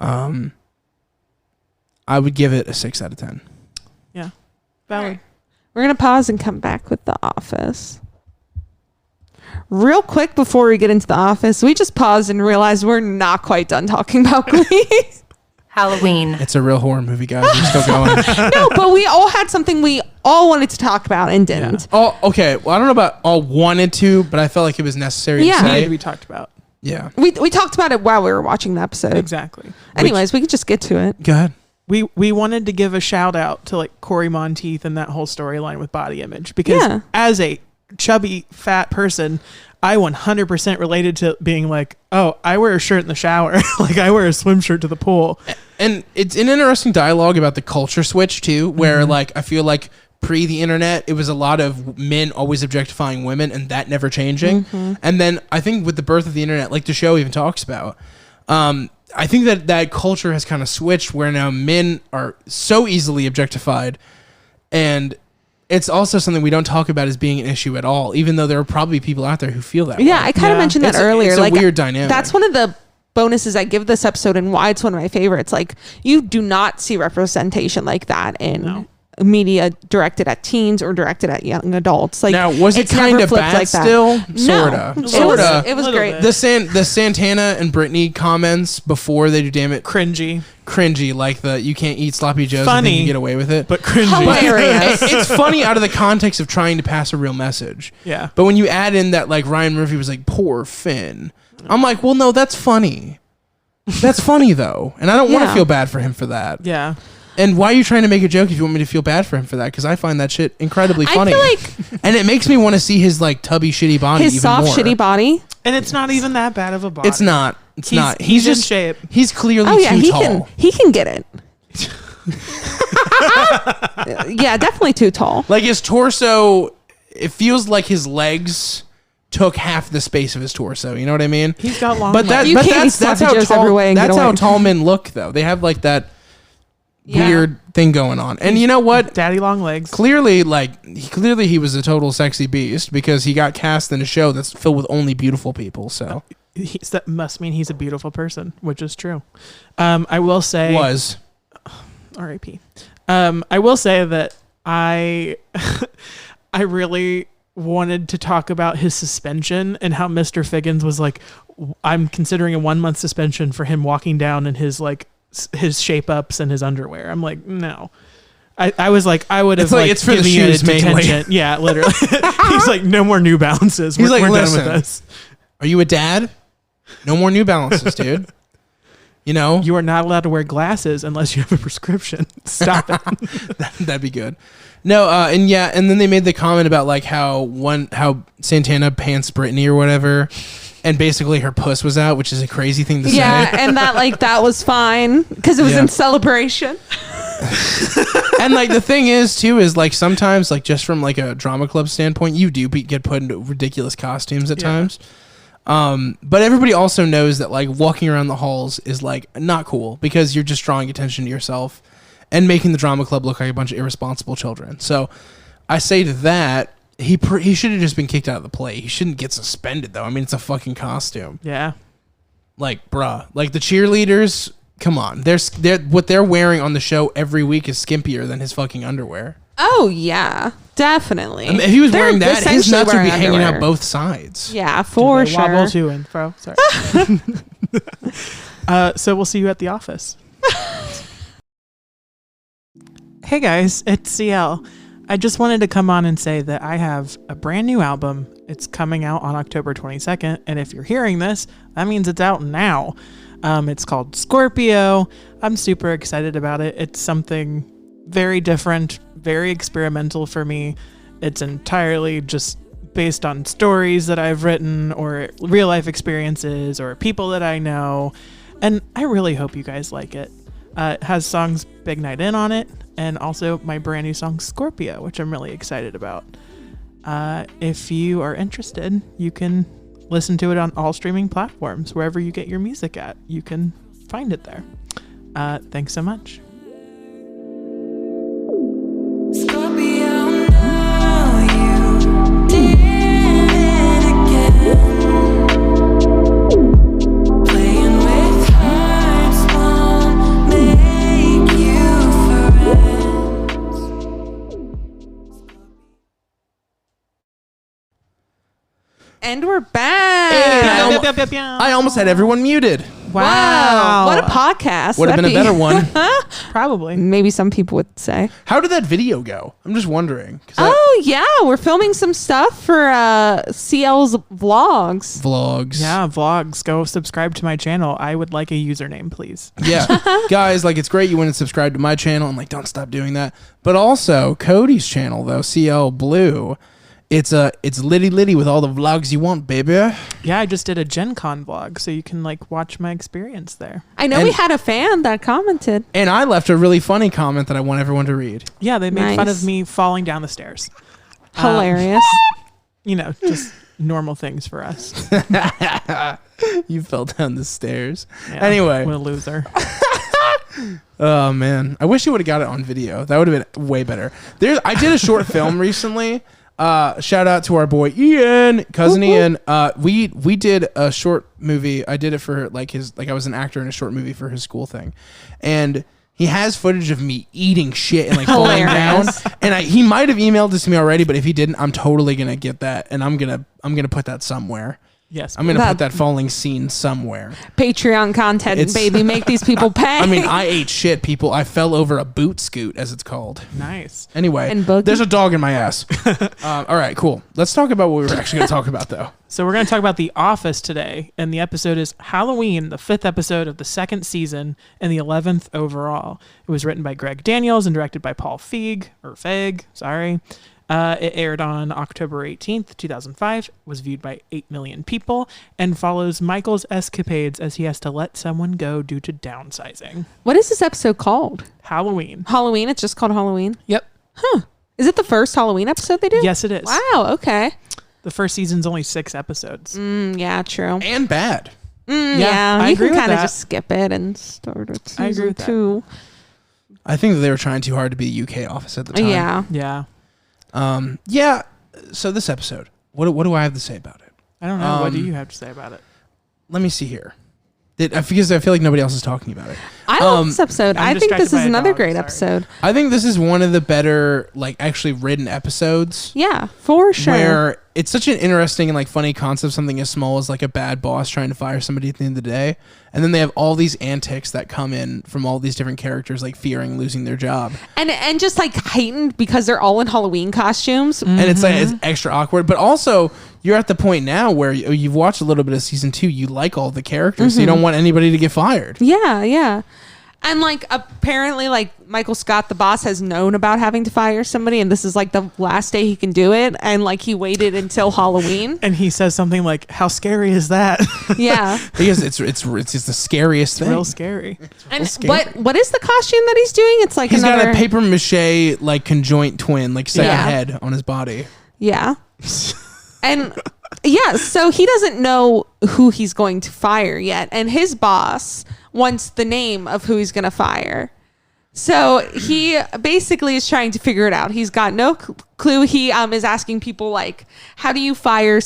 I would give it a 6 out of 10. Yeah. Valid. We're going to pause and come back with The Office. Real quick before we get into The Office, we just paused and realized we're not quite done talking about Glee. Halloween. It's a real horror movie, guys. We're still going. No, but we all had something we all wanted to talk about and didn't. Oh, okay. Well, I don't know about all wanted to, but I felt like it was necessary Yeah. to say. Needed to be talked about. Yeah. We talked about it while we were watching the episode. Exactly. Anyways, we could just get to it. Go ahead. We wanted to give a shout out to like Corey Monteith and that whole storyline with body image because as a chubby fat person, I 100% related to being like, oh, I wear a shirt in the shower. Like I wear a swim shirt to the pool. And it's an interesting dialogue about the culture switch too, where like I feel like pre the internet, it was a lot of men always objectifying women and that never changing. And then I think with the birth of the internet, like the show even talks about, I think that culture has kind of switched where now men are so easily objectified, and it's also something we don't talk about as being an issue at all, even though there are probably people out there who feel that way. I kind of mentioned that earlier. It's like a weird dynamic. That's one of the bonuses I give this episode and why it's one of my favorites. Like you do not see representation like that in media directed at teens or directed at young adults. Like now, was it kind of bad like that. still? No. Sorta. It was great. The Santana and Britney comments before they do damn it cringy, like the you can't eat sloppy joes and think you get away with it, but cringy. Hilarious. It's funny out of the context of trying to pass a real message. Yeah. But when you add in that like Ryan Murphy was like poor Finn, I'm like, well, no, that's funny. That's funny though, and I don't want to feel bad for him for that. Yeah. And why are you trying to make a joke if you want me to feel bad for him for that? Because I find that shit incredibly funny. I feel like and it makes me want to see his like tubby shitty body, his even soft more. shitty body. And it's not even that bad of a body. It's not. It's not. He's just in shape. He's clearly too tall. He can get it. Yeah, definitely too tall. Like his torso, it feels like his legs took half the space of his torso. You know what I mean? He's got long But legs. that's how tall men look, though. They have like that weird thing going on. And you know what? Daddy long legs. Clearly, he was a total sexy beast because he got cast in a show that's filled with only beautiful people. So that must mean he's a beautiful person, which is true. I will say Was. R.I.P. I will say that I really wanted to talk about his suspension and how Mr. Figgins was like, I'm considering a 1 month suspension for him walking down in his shape ups and his underwear. I'm like, no. I was like, I would have it's for the shoes mainly. Yeah, literally. He's like, no more New Balances. He's like, we're done listen, with this. Are you a dad? No more New Balances, dude. You know, You are not allowed to wear glasses unless you have a prescription. Stop it. that'd be good. No, and then they made the comment about like how Santana pants Britney or whatever, and basically her puss was out, which is a crazy thing to say. Yeah, and that was fine because it was in celebration. And like the thing is too is like sometimes like just from like a drama club standpoint, you do get put into ridiculous costumes at times. But everybody also knows that like walking around the halls is like not cool because you're just drawing attention to yourself and making the drama club look like a bunch of irresponsible children. So I say to that, he should have just been kicked out of the play. He shouldn't get suspended though. I mean, it's a fucking costume. Yeah. Like, bruh, like the cheerleaders, come on. They're what they're wearing on the show every week is skimpier than his fucking underwear. Oh yeah, definitely. I mean, if he was wearing that, his essentially nuts would be wearing hanging underwear. out both sides. Yeah, for Do they wobble sure. to and fro. Sorry. So we'll see you at the office. Hey guys, it's CL. I just wanted to come on and say that I have a brand new album. It's coming out on October 22nd, and if you're hearing this, that means it's out now. It's called Scorpio. I'm super excited about it. It's something very different, very experimental for me. It's entirely just based on stories that I've written or real life experiences or people that I know. And I really hope you guys like it. It has songs Big Night In on it, and also my brand new song Scorpio, which I'm really excited about. If you are interested, you can listen to it on all streaming platforms. Wherever you get your music at, you can find it there. Thanks so much. Scorpio, now you did it again. Playing with hearts won't make you friends. And we're back. I almost had everyone muted. Wow. What a podcast. Would have been a better one. Probably. Maybe some people would say. How did that video go? I'm just wondering. Oh, yeah. We're filming some stuff for CL's vlogs. Vlogs. Yeah, vlogs. Go subscribe to my channel. I would like a username, please. Yeah. Guys, like, it's great you went and subscribed to my channel. I'm like, don't stop doing that. But also, Cody's channel, though, CL Blue, it's litty with all the vlogs you want, baby. Yeah, I just did a Gen Con vlog, so you can like watch my experience there. I know we had a fan that commented. And I left a really funny comment that I want everyone to read. Yeah, they made fun Nice. of me falling down the stairs. Hilarious. Just normal things for us. You fell down the stairs. Yeah, Anyway. what a loser. Oh, man. I wish you would have got it on video. That would have been way better. I did a short film recently. Shout out to our boy Ian, cousin Ian. We did a short movie. I did it for I was an actor in a short movie for his school thing, and he has footage of me eating shit and like falling down. And he might have emailed this to me already, but if he didn't, I'm totally gonna get that, and I'm gonna put that somewhere. Yes, I'm gonna put that falling scene somewhere. Patreon content, baby. Make these people pay. I mean, I ate shit, people. I fell over a boot scoot, as it's called. Nice. Anyway, And boogie. there's a dog in my ass. All right, cool. Let's talk about what we were actually going to talk about, though. So we're going to talk about The Office today, and the episode is Halloween, the 5th episode of the 2nd season and the 11th overall. It was written by Greg Daniels and directed by Paul Feig, sorry. It aired on October 18th, 2005, was viewed by 8 million people, and follows Michael's escapades as he has to let someone go due to downsizing. What is this episode called? Halloween. Halloween? It's just called Halloween? Yep. Huh. Is it the first Halloween episode they did? Yes, it is. Wow, okay. The first season's only 6 episodes. Yeah, true. And bad. Yeah, I you agree can with kind of that. just skip it and start at I agree season with that. 2. I think that they were trying too hard to be the UK office at the time. Yeah. Yeah. Yeah. So this episode, what do I have to say about it? I don't know. What do you have to say about it? let me see here. Because I feel like nobody else is talking about it. I love this episode. I'm I think this distracted by is a another dog, great sorry. episode. I think this is one of the better, like, actually written episodes. Yeah, for sure. Where it's such an interesting and like funny concept, something as small as like a bad boss trying to fire somebody at the end of the day. And then they have all these antics that come in from all these different characters, like fearing losing their job. And just like heightened because they're all in Halloween costumes. And it's like, it's extra awkward. But also, you're at the point now where you've watched a little bit of season 2. You like all the characters, so you don't want anybody to get fired. Yeah, yeah. And like apparently like Michael Scott, the boss, has known about having to fire somebody, and this is like the last day he can do it, and like he waited until Halloween. And he says something like, "How scary is that?" Yeah. Because it's just the scariest thing. Real scary. And scary. what is the costume that he's doing? It's like He's another got a paper mache like conjoint twin, like second Yeah. head on his body. Yeah. And yeah, so he doesn't know who he's going to fire yet, and his boss wants the name of who he's going to fire. So he basically is trying to figure it out. He's got no clue. He is asking people like, how do you fire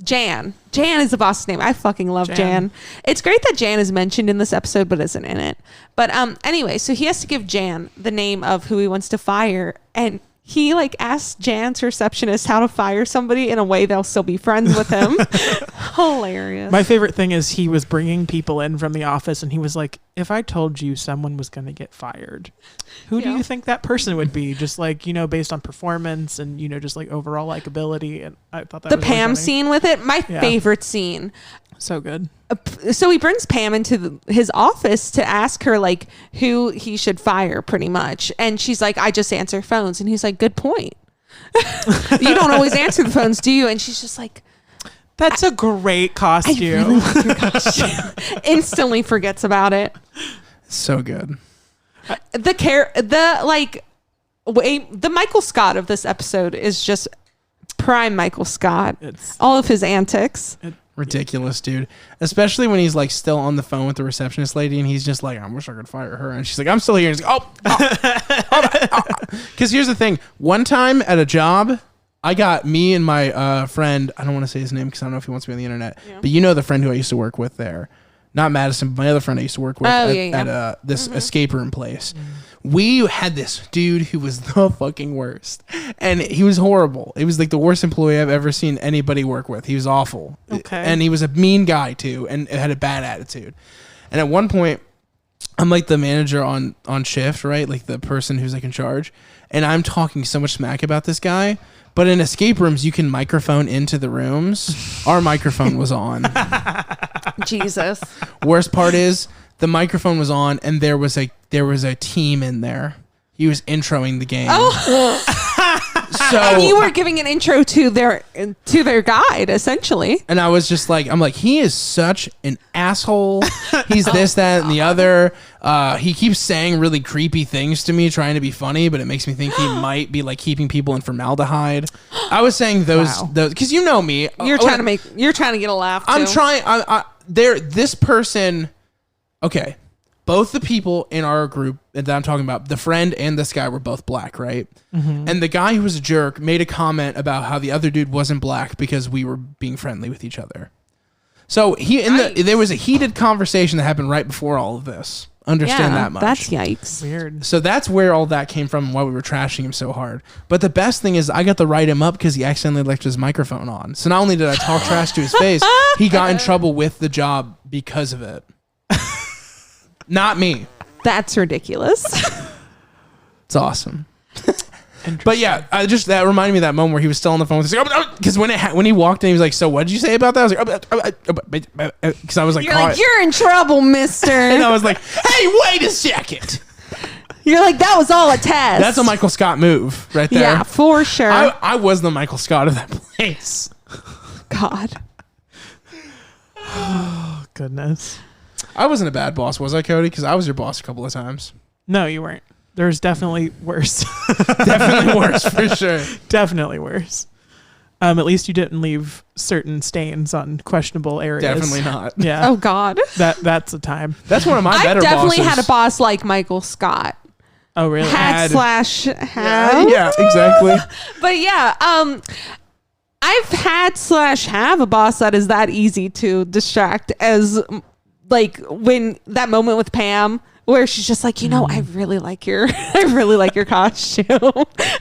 Jan? Jan is the boss's name. I fucking love Jan. It's great that Jan is mentioned in this episode but isn't in it. But anyway, so he has to give Jan the name of who he wants to fire, and he like asks Jan's receptionist how to fire somebody in a way they'll still be friends with him. Hilarious. My favorite thing is he was bringing people in from the office, and he was like, "If I told you someone was going to get fired, who do Yeah. you think that person would be?" Just like, based on performance and, just like overall likability. And I thought that the was really Pam funny. scene with it, my Yeah. favorite scene. So good. So he brings Pam into his office to ask her like who he should fire pretty much. And she's like, I just answer phones. And he's like, good point. You don't always answer the phones, do you? And she's just like, That's a great I costume. really like your costume. Instantly forgets about it. So good. The Michael Scott of this episode is just prime Michael Scott. It's All of his antics. Ridiculous, dude. Especially when he's like still on the phone with the receptionist lady, and he's just like, I wish I could fire her. And she's like, I'm still here. And he's like, Because here's the thing. One time at a job, I got me and my friend, I don't want to say his name because I don't know if he wants to be on the internet, but you know the friend who I used to work with there. Not Madison, but my other friend I used to work with at this escape room place. We had this dude who was the fucking worst. And he was horrible. He was like the worst employee I've ever seen anybody work with. He was awful. Okay. And he was a mean guy too, and had a bad attitude. And at one point, I'm like the manager on shift, right? Like the person who's like in charge. And I'm talking so much smack about this guy. But in escape rooms, you can microphone into the rooms. Our microphone was on. Jesus. Worst part is the microphone was on, and there was a team in there. He was introing the game. So And you were giving an intro to their guide, essentially. and I was just like, he is such an asshole. He's this, that, and the other. He keeps saying really creepy things to me, trying to be funny, but it makes me think he might be like keeping people in formaldehyde. I was saying those because you know me. You're trying to get a laugh too. I'm trying. This person. Okay, both the people in our group that I'm talking about, the friend and this guy, were both black, right? Mm-hmm. And the guy who was a jerk made a comment about how the other dude wasn't black because we were being friendly with each other. So there was a heated conversation that happened right before all of this. Understand that much. That's yikes. weird. So that's where all that came from and why we were trashing him so hard. But the best thing is I got to write him up because he accidentally left his microphone on. So not only did I talk trash to his face, he got in trouble with the job because of it. Not me. That's ridiculous. It's awesome. But yeah, that reminded me of that moment where he was still on the phone. Because when he walked in, he was like, "So what did you say about that?" I was like, because I was like, You're like, you're in trouble, mister. and I was like, "Hey, wait a second." You're like, that was all a test. That's a Michael Scott move right there. Yeah, for sure. I was the Michael Scott of that place. God. Oh, goodness. I wasn't a bad boss, was I, Cody? Because I was your boss a couple of times. No, you weren't. There's definitely worse. Definitely worse, for sure. Definitely worse. At least you didn't leave certain stains on questionable areas. Definitely not. Yeah. Oh God. That's a time. That's one of my better I definitely bosses. had a boss like Michael Scott. Oh, really? Had. Yeah, exactly. But yeah, I've had / have a boss that is that easy to distract as like when that moment with Pam where she's just like, I really like your costume.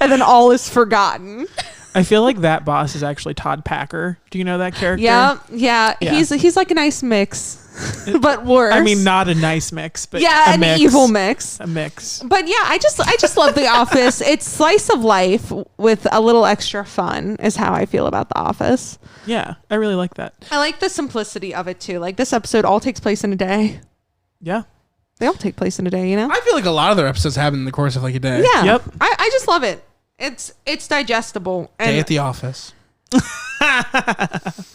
And then all is forgotten. I feel like that boss is actually Todd Packer. Do you know that character? Yeah. He's like a nice mix, but worse. I mean, not a nice mix, but an mix. evil mix. A mix. But yeah, I just love The Office. It's slice of life with a little extra fun is how I feel about The Office. Yeah, I really like that. I like the simplicity of it too. Like this episode all takes place in a day. Yeah. They all take place in a day, I feel like a lot of their episodes happen in the course of like a day. Yeah. Yep. I just love it. It's digestible. And Day at the office.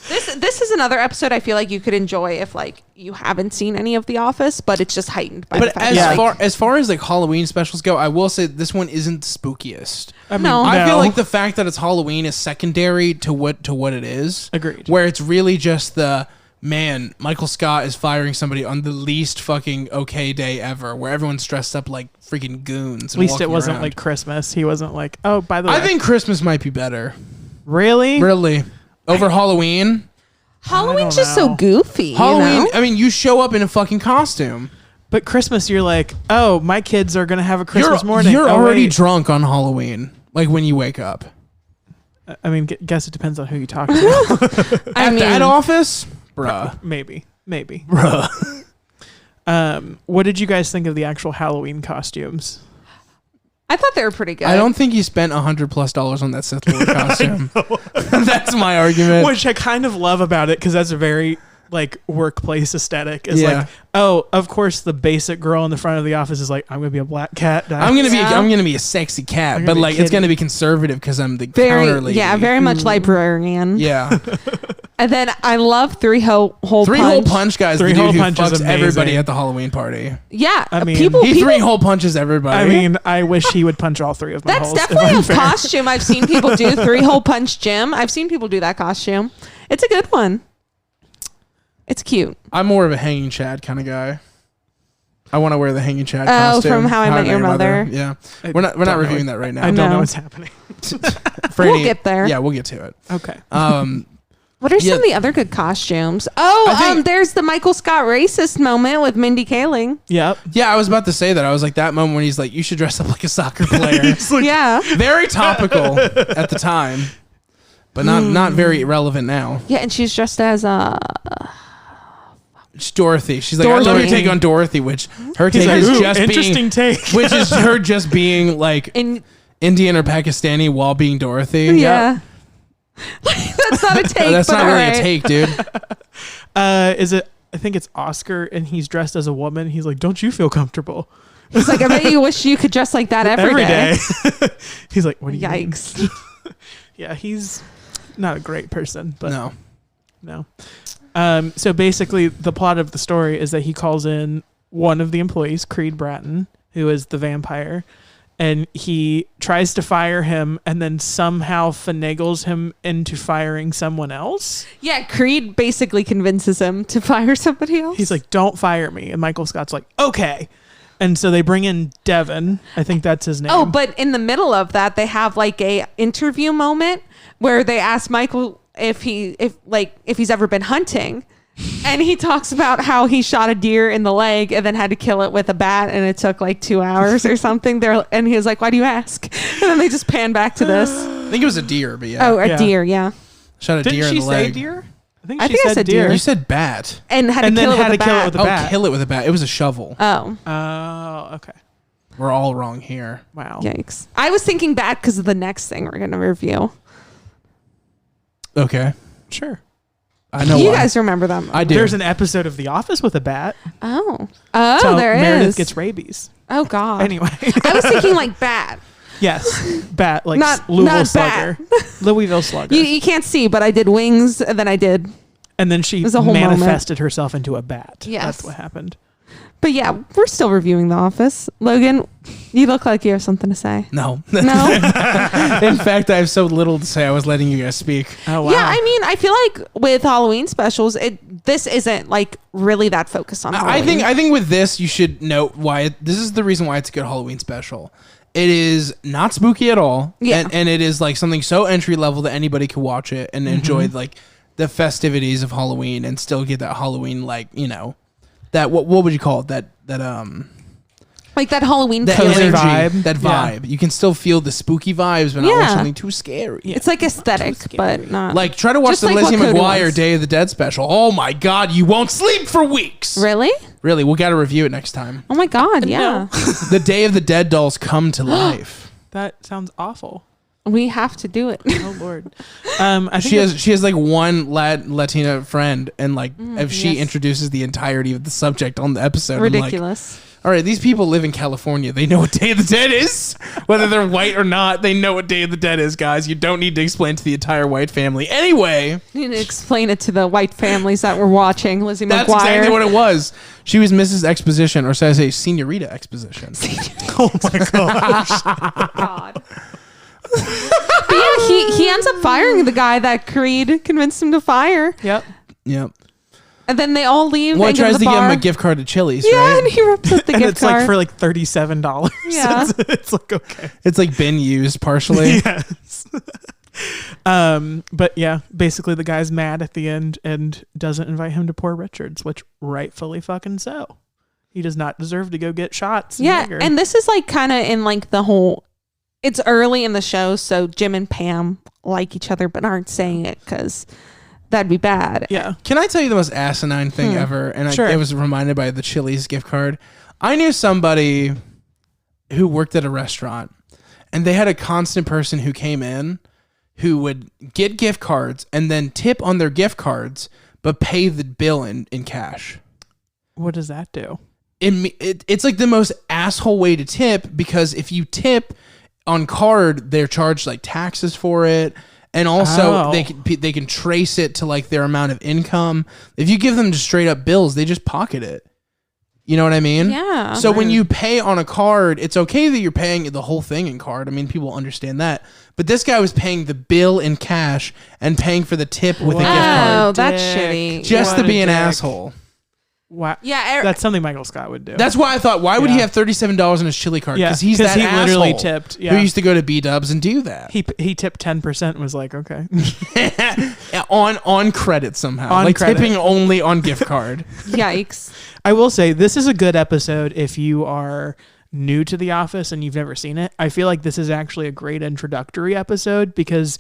This is another episode I feel like you could enjoy if like you haven't seen any of The Office, but it's just heightened by the But fact as far as like Halloween specials go, I will say this one isn't the spookiest. I mean, No. I feel like the fact that it's Halloween is secondary to what it is. Agreed. Where it's really just the man, Michael Scott is firing somebody on the least fucking okay day ever, where everyone's dressed up like freaking goons. At least it wasn't like Christmas. He wasn't like, oh, by the way. I think Christmas might be better. Really? Really. Over Halloween. Halloween's I don't just so know. goofy. Halloween, You know? I mean, you show up in a fucking costume. But Christmas, you're like, oh, my kids are going to have a Christmas morning. You're Oh, already wait. drunk on Halloween, like when you wake up. I mean, guess it depends on who you talk to. At that office? Bruh. Maybe. Bruh. What did you guys think of the actual Halloween costumes? I thought they were pretty good. I don't think he spent $100+ on that Sith Lord costume. That's my argument. Which I kind of love about it because that's a very like workplace aesthetic. Is Yeah. like, oh, of course, the basic girl in the front of the office is like, I'm gonna be a black cat. I'm gonna be a sexy cat, I'm but gonna be like kitty. it's gonna be conservative because I'm the counter lady. very much librarian. Yeah. And then I love three hole Three-hole punch guy's the Three-hole dude who punch is fucks everybody amazing. at the Halloween party. Yeah, I mean, people. He three-hole punches everybody. I mean, I wish he would punch all three of my That's holes. if definitely I'm a fair. costume I've seen people do. 3-hole punch Jim. I've seen people do that costume. It's a good one. It's cute. I'm more of a hanging Chad kind of guy. I want to wear the hanging Chad Oh, costume. from How I Met Your Mother. Yeah. I We're not don't know reviewing what- that right now. I don't know No. what's happening. Franny- We'll get there. Yeah, we'll get to it. Okay. What are Yeah. some of the other good costumes? Oh, I think- there's the Michael Scott racist moment with Mindy Kaling. Yep. Yeah, I was about to say that. I was like, that moment when he's like, you should dress up like a soccer player. Yeah. Very topical at the time, but not very relevant now. Yeah, and she's dressed as It's Dorothy. She's like, I'd love your Dorothy. take on Dorothy, which her He's take like, is ooh, just interesting being, take. which is her just being like in Indian or Pakistani while being Dorothy. yeah. That's not a take. That's but not really alright. a take, dude. Is it? I think it's Oscar, and he's dressed as a woman. He's like, "Don't you feel comfortable?" He's like, I bet you wish you could dress like that every day. He's like, "What do you mean?" Yikes. Yeah, he's not a great person, but No. So basically, the plot of the story is that he calls in one of the employees, Creed Bratton, who is the vampire, and he tries to fire him and then somehow finagles him into firing someone else. Yeah, Creed basically convinces him to fire somebody else. He's like, "Don't fire me." And Michael Scott's like, "Okay." And so they bring in Devin. I think that's his name. oh, but in the middle of that, they have like a interview moment where they ask Michael if he's ever been hunting. And he talks about how he shot a deer in the leg and then had to kill it with a bat, and it took like 2 hours or something. And he was like, "Why do you ask?" And then they just pan back to this. I think it was a deer, but yeah. Oh, a Yeah. deer, yeah. Shot a Didn't deer in she the say leg. deer? I think I said deer. You said bat. And had And to then kill it had with to a kill it bat. with a Oh, bat. kill it with a bat. It was a shovel. Oh, Oh, okay. We're all wrong here. Wow. yikes. I was thinking bat because of the next thing we're going to review. Okay. Sure. I know You why. guys remember them. I do. There's an episode of The Office with a bat. Oh, So there Meredith is. gets rabies. Oh, God. Anyway. I was thinking like bat. Yes. Bat, like Not Louisville bat. Slugger. Louisville Slugger. You can't see, but I did wings, and then I did. And then she was a whole manifested herself into a bat. Yes. That's what happened. But yeah, we're still reviewing The Office. Logan, you look like you have something to say. No. No? In fact, I have so little to say. I was letting you guys speak. Oh, wow. Yeah, I mean, I feel like with Halloween specials, this isn't like really that focused on Halloween. I think with this, you should note why this is the reason why it's a good Halloween special. It is not spooky at all. Yeah. And it is like something so entry level that anybody could watch it and enjoy like the festivities of Halloween and still get that Halloween, like, you know, that what would you call it? That like that Halloween that feeling. energy, vibe. that vibe. You can still feel the spooky vibes, but not Yeah. watch something too scary. It's like aesthetic, but not Like, try to watch Just the like Lizzie what Cody McGuire was. Day of the Dead special. Oh my God, you won't sleep for weeks. Really? Really, we got to review it next time. Oh my God, yeah. The Day of the Dead dolls come to life. That sounds awful. We have to do it. Oh Lord. I think She has like one Latina friend, and like if she yes. introduces the entirety of the subject on the episode, I'm like, Ridiculous. all right, these people live in California. They know what Day of the Dead is. Whether they're white or not, they know what Day of the Dead is, guys. You don't need to explain to the entire white family. Anyway, You need to explain it to the white families that were watching Lizzie that's McGuire. exactly what it was. She was Mrs. Exposition, or should I say Senorita Exposition. oh my gosh. God. But yeah, he ends up firing the guy that Creed convinced him to fire. Yep. Yep. And then they all leave. Well, he and go tries to to the give him bar. a gift card to Chili's, Yeah, right? and he rips up the And gift it's card. like for like $37. Yeah. It's like okay. It's like been used partially. Yes. But yeah, basically the guy's mad at the end and doesn't invite him to Poor Richard's, which rightfully fucking so. He does not deserve to go get shots. Yeah, and this is like kind of in like the whole. It's early in the show, so Jim and Pam like each other, but aren't saying it because that'd be bad. yeah. Can I tell you the most asinine thing ever? And Sure. I was reminded by the Chili's gift card. I knew somebody who worked at a restaurant, and they had a constant person who came in who would get gift cards and then tip on their gift cards, but pay the bill in cash. What does that do? It's like the most asshole way to tip, because if you tip on card, they're charged like taxes for it, and also they can trace it to like their amount of income. If you give them just straight up bills, they just pocket it. You know what I mean? Yeah. So when you pay on a card, it's okay that you're paying the whole thing in card. I mean, people understand that. But this guy was paying the bill in cash and paying for the tip with a gift Oh, card that's Dick. shitty. just What to be a an dick. asshole. Wow. Yeah, That's something Michael Scott would do. That's why I thought, why would he Yeah. have $37 in his chili card? Yeah, Because he's 'cause that he asshole literally tipped, yeah. who used to go to B-dubs and do that. he tipped 10% and was like, okay. on credit somehow. On like credit. tipping only on gift card. yikes. I will say this is a good episode if you are new to The Office and you've never seen it. I feel like this is actually a great introductory episode because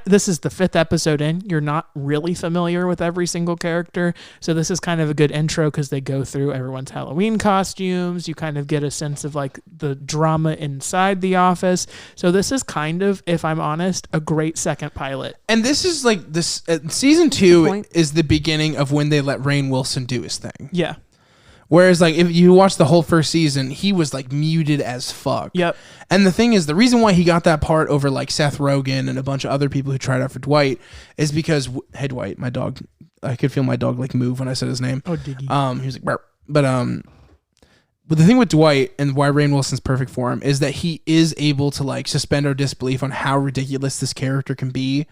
this is the 5th episode in. You're not really familiar with every single character. So this is kind of a good intro because they go through everyone's Halloween costumes. You kind of get a sense of like the drama inside the office. So this is kind of, if I'm honest, a great second pilot. And this is like this season Good 2 point. is the beginning of when they let Rainn Wilson do his thing. Yeah. Whereas like if you watch the whole first season, he was like muted as fuck. Yep. And the thing is, the reason why he got that part over like Seth Rogen and a bunch of other people who tried out for Dwight is because hey Dwight, my dog, I could feel my dog like move when I said his name. Oh, Diggy. He was like, "Burp." But the thing with Dwight and why Rainn Wilson's perfect for him is that he is able to like suspend our disbelief on how ridiculous this character can be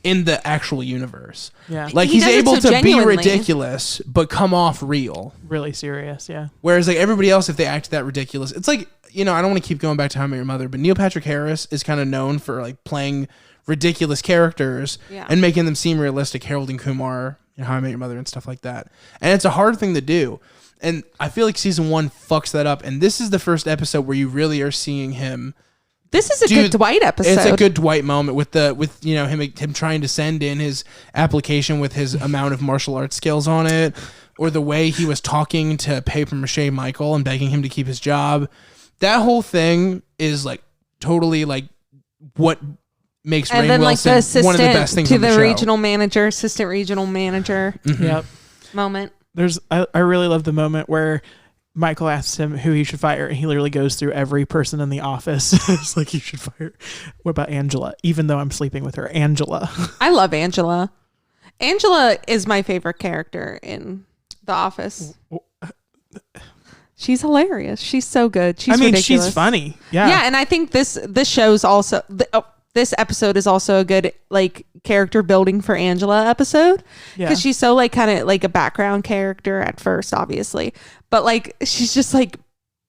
in the actual universe. Yeah. Like He he's does it able so to be genuinely. ridiculous but come off real. Really serious. Yeah. Whereas like everybody else, if they act that ridiculous, it's like, you know, I don't want to keep going back to How I Met Your Mother, but Neil Patrick Harris is kind of known for like playing ridiculous characters Yeah. and making them seem realistic. Harold and Kumar, you know, How I Met Your Mother and stuff like that. And it's a hard thing to do. And I feel like season 1 fucks that up. And this is the first episode where you really are seeing him. This is a Dude, good Dwight episode. It's a good Dwight moment with you know him trying to send in his application with his amount of martial arts skills on it, or the way he was talking to paper mache Michael and begging him to keep his job. That whole thing is like totally like what makes and Rainn then like the Wilson assistant one of the best things to on the the show. regional manager, assistant regional manager Yep. moment. I really love the moment where Michael asks him who he should fire, and he literally goes through every person in the office. It's like, you should fire. What about Angela? Even though I'm sleeping with her, Angela. I love Angela. Angela is my favorite character in The Office. She's hilarious. She's so good. She's ridiculous. She's funny. Yeah. Yeah, and I think this show's also this episode is also a good like character building for Angela episode Yeah. because she's so like kind of like a background character at first, obviously, but like she's just like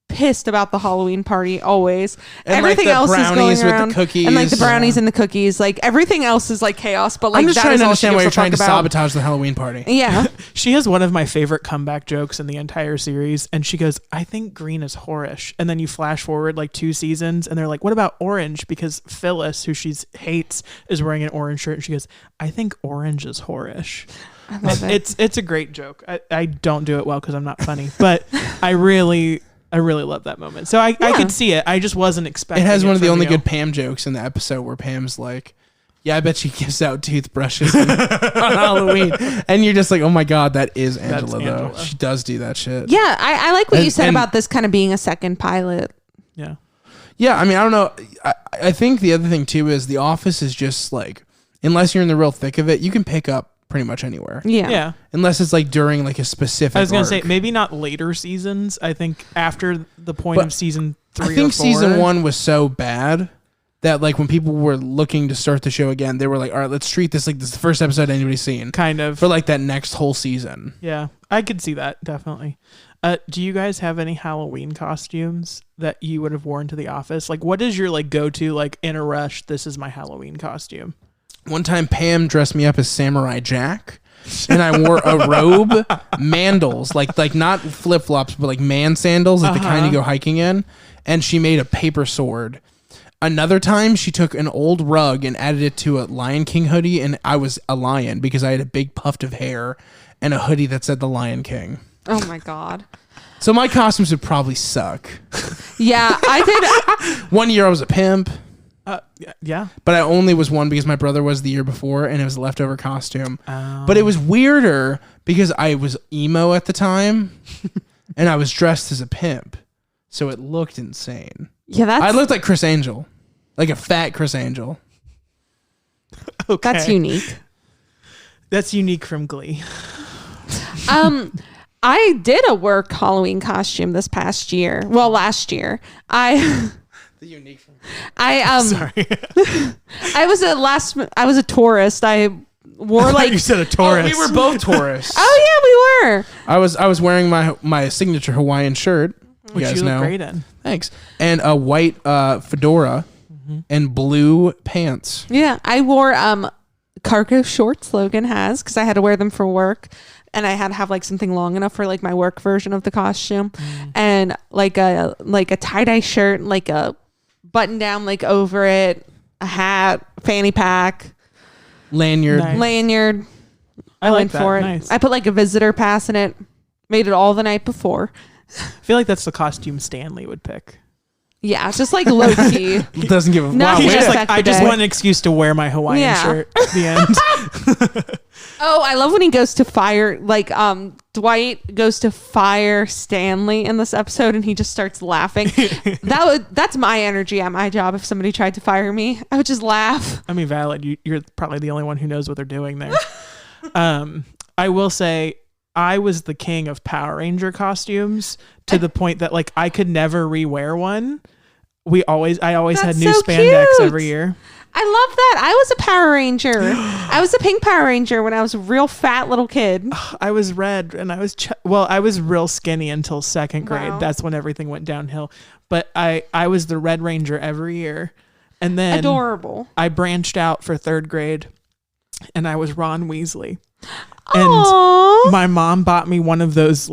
pissed about the Halloween party always. And, Everything the else is brownies going with the around, cookies. and like the brownies and the cookies. Like everything else is like chaos. But like I'm just that trying is to all she understand why gives you're a trying to fuck about. sabotage the Halloween party. Yeah. She has one of my favorite comeback jokes in the entire series, and she goes, "I think green is whorish." And then you flash forward like 2 seasons, and they're like, "What about orange?" Because Phyllis, who she hates, is wearing an orange shirt, and she goes, "I think orange is whorish." I love it. It's a great joke. I don't do it well because I'm not funny, but I really love that moment. So I could see it. I just wasn't expecting It has one of the from only you. good Pam jokes in the episode where Pam's like, yeah, I bet she gives out toothbrushes on Halloween. And you're just like, oh my God, that is Angela, though. Angela. She does do that shit. Yeah, I like what you said And- about this kind of being a second pilot. Yeah. Yeah, I mean, I don't know. I think the other thing, too, is The Office is just like, unless you're in the real thick of it, you can pick up pretty much anywhere. Yeah. Yeah. Unless it's like during like a specific I was going to arc. say maybe not later seasons. I think after the point But of season 3 I think or 4. season 1 was so bad that like when people were looking to start the show again, they were like, all right, let's treat this like this is the first episode anybody's seen kind of. for like that next whole season. Yeah, I could see that definitely. Do you guys have any Halloween costumes that you would have worn to the office? Like, what is your like go-to like in a rush? This is my Halloween costume. One time Pam dressed me up as Samurai Jack. And I wore a robe, mandals, like not flip flops, but like man sandals, like the kind you go hiking in. And she made a paper sword. Another time, she took an old rug and added it to a Lion King hoodie, and I was a lion because I had a big puff of hair and a hoodie that said the Lion King. Oh my God. So my costumes would probably suck. Yeah, I did. One year I was a pimp. Yeah. But I only was one because my brother was the year before and it was a leftover costume. Oh. But it was weirder because I was emo at the time and I was dressed as a pimp. So it looked insane. Yeah, I looked like Chris Angel. Like a fat Chris Angel. Okay. that's unique. That's unique from Glee. I did a work Halloween costume this past year. Well, last year. The unique from Sorry. I was a tourist. I wore like you said a Taurus. we were both Taurus. Oh yeah, we were. I was wearing my signature Hawaiian shirt. which guys you look know. great in. Thanks. And a white fedora and blue pants. Yeah, I wore cargo shorts Logan has because I had to wear them for work, and I had to have like something long enough for like my work version of the costume, and like a tie-dye shirt, like a button down like over it, a hat, fanny pack, Lanyard. Nice. lanyard. I like went that. for it. Nice. I put like a visitor pass in it. Made it all the night before. I feel like that's the costume Stanley would pick. Yeah, it's just like low key. Doesn't give a No, wow. he He's just just like, like, I just want an excuse to wear my Hawaiian Yeah. shirt at the end. Oh, I love when he goes to fire, like Dwight goes to fire Stanley in this episode, and he just starts laughing. That's my energy at my job. If somebody tried to fire me, I would just laugh. I mean, valid. You're probably the only one who knows what they're doing there. I will say I was the king of Power Ranger costumes to the point that like I could never rewear one. I always had That's new so spandex cute. every year. I love that. I was a Power Ranger. I was a pink Power Ranger when I was a real fat little kid. I was red and I was I was real skinny until second grade. Wow. That's when everything went downhill. But I was the Red Ranger every year. And then Adorable. I branched out for third grade and I was Ron Weasley. And Aww. my mom bought me one of those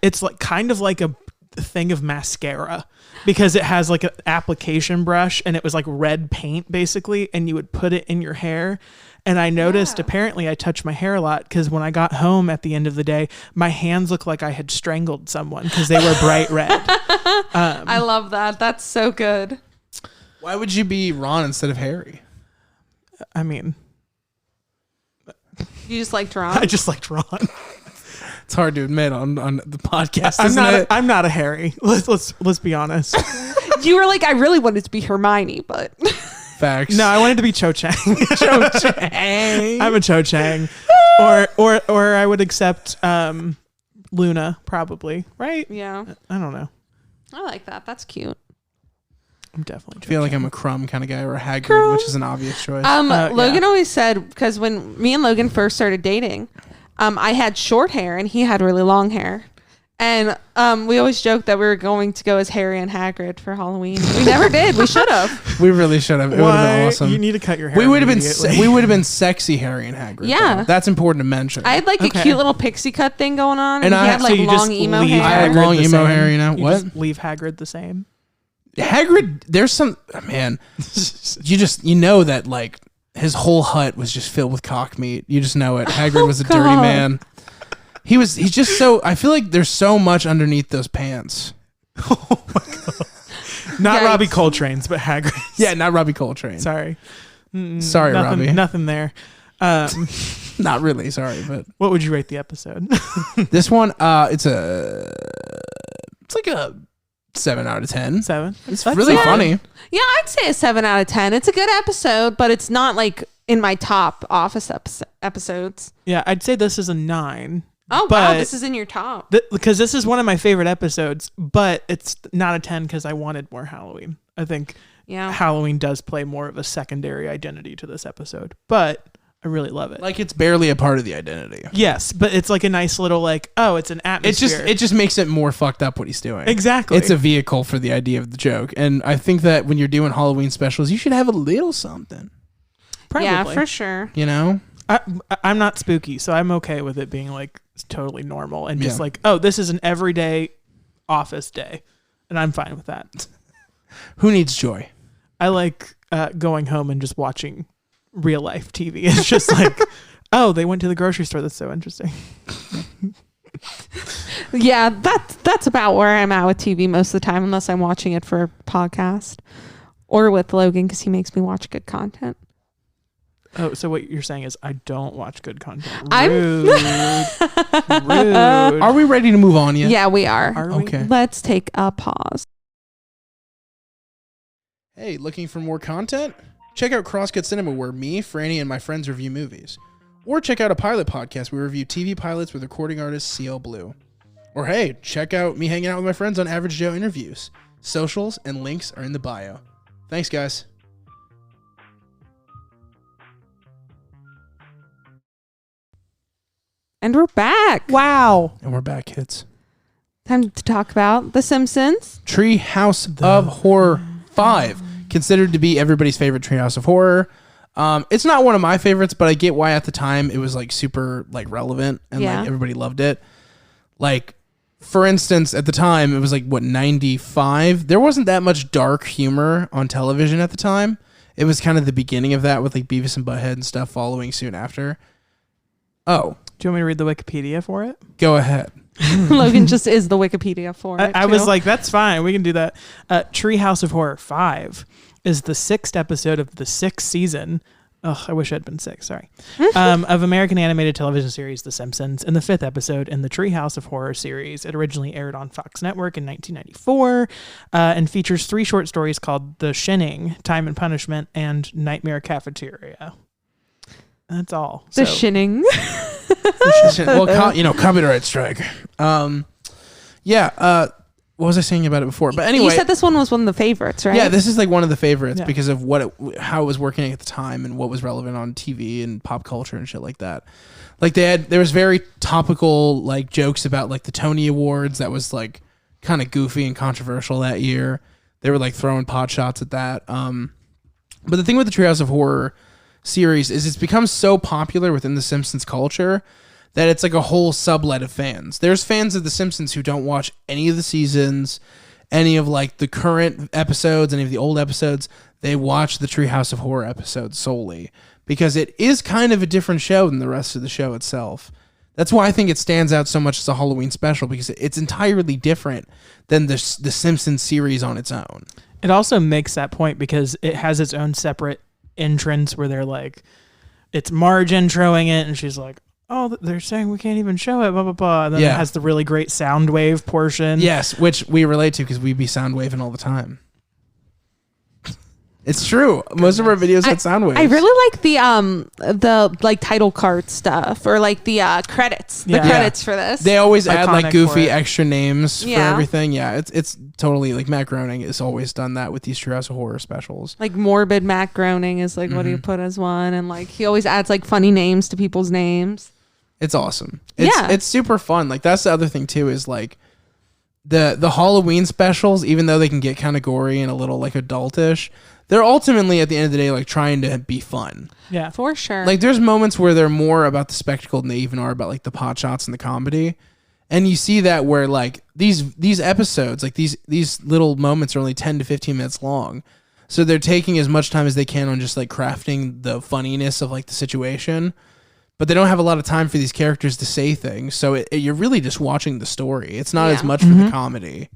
it's like kind of like a thing of mascara because it has like an application brush and it was like red paint basically, and you would put it in your hair. And I noticed apparently I touched my hair a lot because when I got home at the end of the day, my hands looked like I had strangled someone because they were bright red. I love that. That's so good. Why would you be Ron instead of Harry? I mean, You just liked Ron? I just liked Ron. It's hard to admit on the podcast. I'm not a Harry. Let's be honest. You were like, I really wanted to be Hermione, but Facts. No, I wanted to be Cho Chang. Cho Chang. I'm a Cho Chang. Or I would accept Luna probably, right? yeah, I don't know. I like that. That's cute. I'm definitely I feel like I'm a Crumb kind of guy or a Hagrid, which is an obvious choice. Logan yeah. always said, because when me and Logan first started dating, I had short hair and he had really long hair. And we always joked that we were going to go as Harry and Hagrid for Halloween. We never did. We should have. We really should have. It would have been awesome. You need to cut your hair. We would have been immediately. we would have been sexy Harry and Hagrid. Yeah. though. That's important to mention. I had like a Okay. cute little pixie cut thing going on. And And he I- had so like you long just emo leave hair. I had Hagrid long the emo same. hair, you know? You What? just leave Hagrid the same. Hagrid, there's some man. You know that like his whole hut was just filled with cock meat. You just know it. Hagrid was a dirty God. man. He's just so. I feel like there's so much underneath those pants. Not Yikes. Robbie Coltrane's, but Hagrid. Yeah, not Robbie Coltrane. Sorry. Sorry, nothing, Robbie. Nothing there. Not really. Sorry, but What would you rate the episode? this one, it's like a 7 out of 10. 7. It's really solid. funny. Yeah, I'd say a 7 out of 10. It's a good episode, but it's not like in my top Office episodes. Yeah, I'd say this is a 9. Oh, wow. But- This is in your top. Because this is one of my favorite episodes, but it's not a 10 because I wanted more Halloween. I think Yeah. Halloween does play more of a secondary identity to this episode, but I really love it. Like it's barely a part of the identity. Yes, but it's like a nice little like, oh, it's an atmosphere. It just makes it more fucked up what he's doing. Exactly. It's a vehicle for the idea of the joke. And I think that when you're doing Halloween specials, you should have a little something, Probably. Yeah, for sure. you know? I'm not spooky, so I'm okay with it being like totally normal and just Yeah. like, oh, this is an everyday office day, and I'm fine with that. Who needs joy? I like going home and just watching real life TV. It's just like, oh, they went to the grocery store. That's so interesting. Yeah, that's about where I'm at with TV most of the time, unless I'm watching it for a podcast or with Logan because he makes me watch good content. Oh, so what you're saying is I don't watch good content. I'm- Rude. Rude. Are we ready to move on yet? Yeah, we are. Are we? Okay. Let's take a pause. Hey, looking for more content? Check out Crosscut Cinema, where me, Franny, and my friends review movies. Or check out a pilot podcast where we review TV pilots with recording artist CL Blue. Or hey, check out me hanging out with my friends on Average Joe Interviews. Socials and links are in the bio. Thanks, guys. And we're back. Wow. And we're back, kids. Time to talk about The Simpsons. Treehouse of Horror 5, considered to be everybody's favorite Treehouse of Horror. It's not one of my favorites, but I get why at the time it was like super like relevant and Yeah. like everybody loved it. Like, for instance, at the time it was like what, 95. There wasn't that much dark humor on television at the time. It was kind of the beginning of that with like Beavis and Butthead and stuff following soon after. Oh, Do you want me to read the Wikipedia for it? go ahead. Logan just is the Wikipedia for it. I was too. like, that's fine. We can do that. Treehouse of Horror 5 is the 6th episode of the 6th season. Oh, I wish I'd been 6. Sorry. Of American animated television series The Simpsons, and the 5th episode in the Treehouse of Horror series. It originally aired on Fox Network in 1994 and features 3 short stories called The Shinning, Time and Punishment, and Nightmare Cafeteria. That's all. The So- Shinning. Well, copyright strike. What was I saying about it before? But anyway, You said this one was one of the favorites, right? yeah, this is like one of the favorites Yeah. because of how it was working at the time and what was relevant on TV and pop culture and shit like that. Like there was very topical like jokes about like the Tony Awards that was like kind of goofy and controversial that year. They were like throwing pot shots at that. But the thing with the Treehouse of Horror series is it's become so popular within the Simpsons culture that it's like a whole sublet of fans. There's fans of The Simpsons who don't watch any of the seasons, any of like the current episodes, any of the old episodes. They watch the Treehouse of Horror episodes solely because it is kind of a different show than the rest of the show itself. That's why I think it stands out so much as a Halloween special because it's entirely different than the Simpsons series on its own. It also makes that point because it has its own separate entrance where they're like, it's Marge introing it, and she's like, oh, they're saying we can't even show it, blah, blah, blah. And then Yeah. it has the really great sound wave portion. Yes, which we relate to because we be sound waving all the time. It's true. Most of our videos had sound waves. I really like the like title card stuff or like the credits. The Yeah. credits for this. They always add Iconic like for goofy it. extra names for Yeah. everything. Yeah, it's totally like Matt Groening has always done that with these Treehouse of Horror specials. like morbid Matt Groening is like what do you put as one, and like he always adds like funny names to people's names. It's awesome. It's super fun. Like that's the other thing too is like the Halloween specials, even though they can get kind of gory and a little like adultish, they're ultimately at the end of the day like trying to be fun. Yeah. For sure. Like there's moments where they're more about the spectacle than they even are about like the pot shots and the comedy. And you see that where like these episodes, like these little moments are only 10 to 15 minutes long. So they're taking as much time as they can on just like crafting the funniness of like the situation. But they don't have a lot of time for these characters to say things. So you're really just watching the story. It's not as much for the comedy.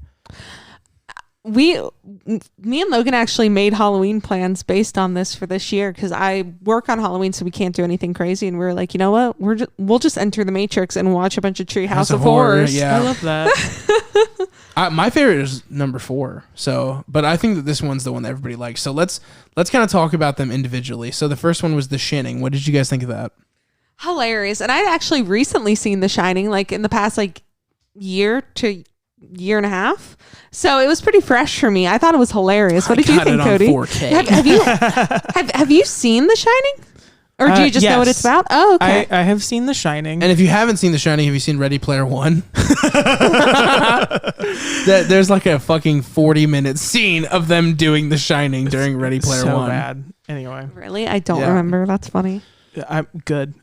Me and Logan actually made Halloween plans based on this for this year because I work on Halloween, so we can't do anything crazy. And we were like, you know what? We'll just enter the Matrix and watch a bunch of Treehouse of Horrors. Yeah, I love that. my favorite is number 4. So, but I think that this one's the one that everybody likes. So let's kind of talk about them individually. So the first one was The Shining. What did you guys think of that? Hilarious. And I'd actually recently seen The Shining, like in the past like year to year and a half. So it was pretty fresh for me. I thought it was hilarious. What did you think, Cody? 4K. Have you seen The Shining? Or do you just know what it's about? Oh, okay. I have seen The Shining. And if you haven't seen The Shining, have you seen Ready Player One? There's like a fucking 40-minute scene of them doing The Shining during Ready Player so One. bad. Anyway. Really? I don't remember. That's funny. I'm good.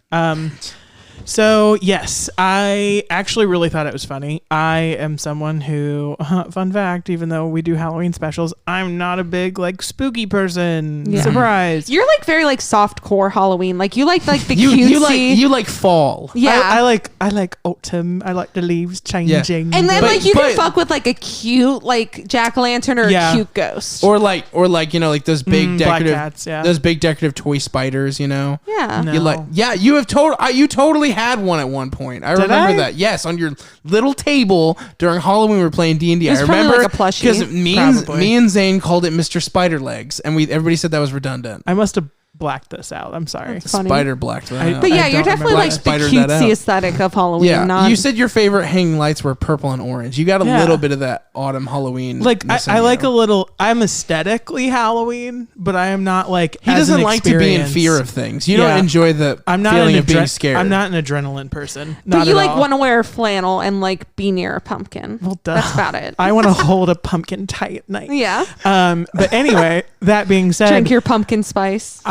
So yes, I actually really thought it was funny. I am someone who, fun fact, even though we do Halloween specials, I'm not a big like spooky person. Yeah. Surprise. You're like very like soft core Halloween. Like you like the cutesy. you like fall. Yeah. I like autumn. I like the leaves changing. And then But- like you but- can fuck with like a cute like jack-o'-lantern or a cute ghost. Or like you know like those big black decorative cats, yeah. those big decorative toy spiders, you know. Yeah. No. You like you have you totally had one at one point. I remember I? that. Yes, on your little table during Halloween we were playing D&D. It was I probably remember like a plushie. because Probably. me and Zane called it Mr. Spider Legs, and everybody said that was redundant. I must have blacked this out. I'm sorry. That's funny. Spider blacked that out. But yeah, I you're don't definitely remember like that. the Spidered that cutesy out. aesthetic of Halloween. Yeah, Not, you said your favorite hanging lights were purple and orange. You got a Yeah. little bit of that autumn Halloween. Like I like a little. I'm aesthetically Halloween, but I am not like. He doesn't like to be in fear of things. You don't enjoy the feeling of being scared. I'm not an adrenaline person. but Not you at like all. want to wear flannel and like be near a pumpkin. Well, duh. That's about it. I want to hold a pumpkin tight at night. Yeah. But anyway, that being said, Drink your pumpkin spice.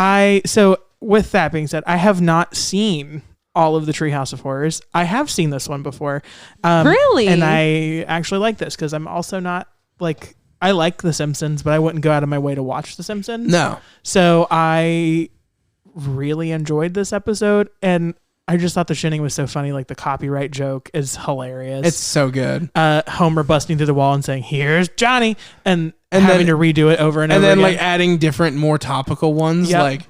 With that being said, I have not seen all of the Treehouse of Horrors. I have seen this one before. Really? And I actually like this because I'm also not like, I like The Simpsons, but I wouldn't go out of my way to watch The Simpsons. No. So I really enjoyed this episode, and I just thought The Shining was so funny. Like the copyright joke is hilarious. It's so good. Homer busting through the wall and saying, "Here's Johnny," and And having then- to redo it over and over And then again. like adding different, more topical ones. Yep. Like,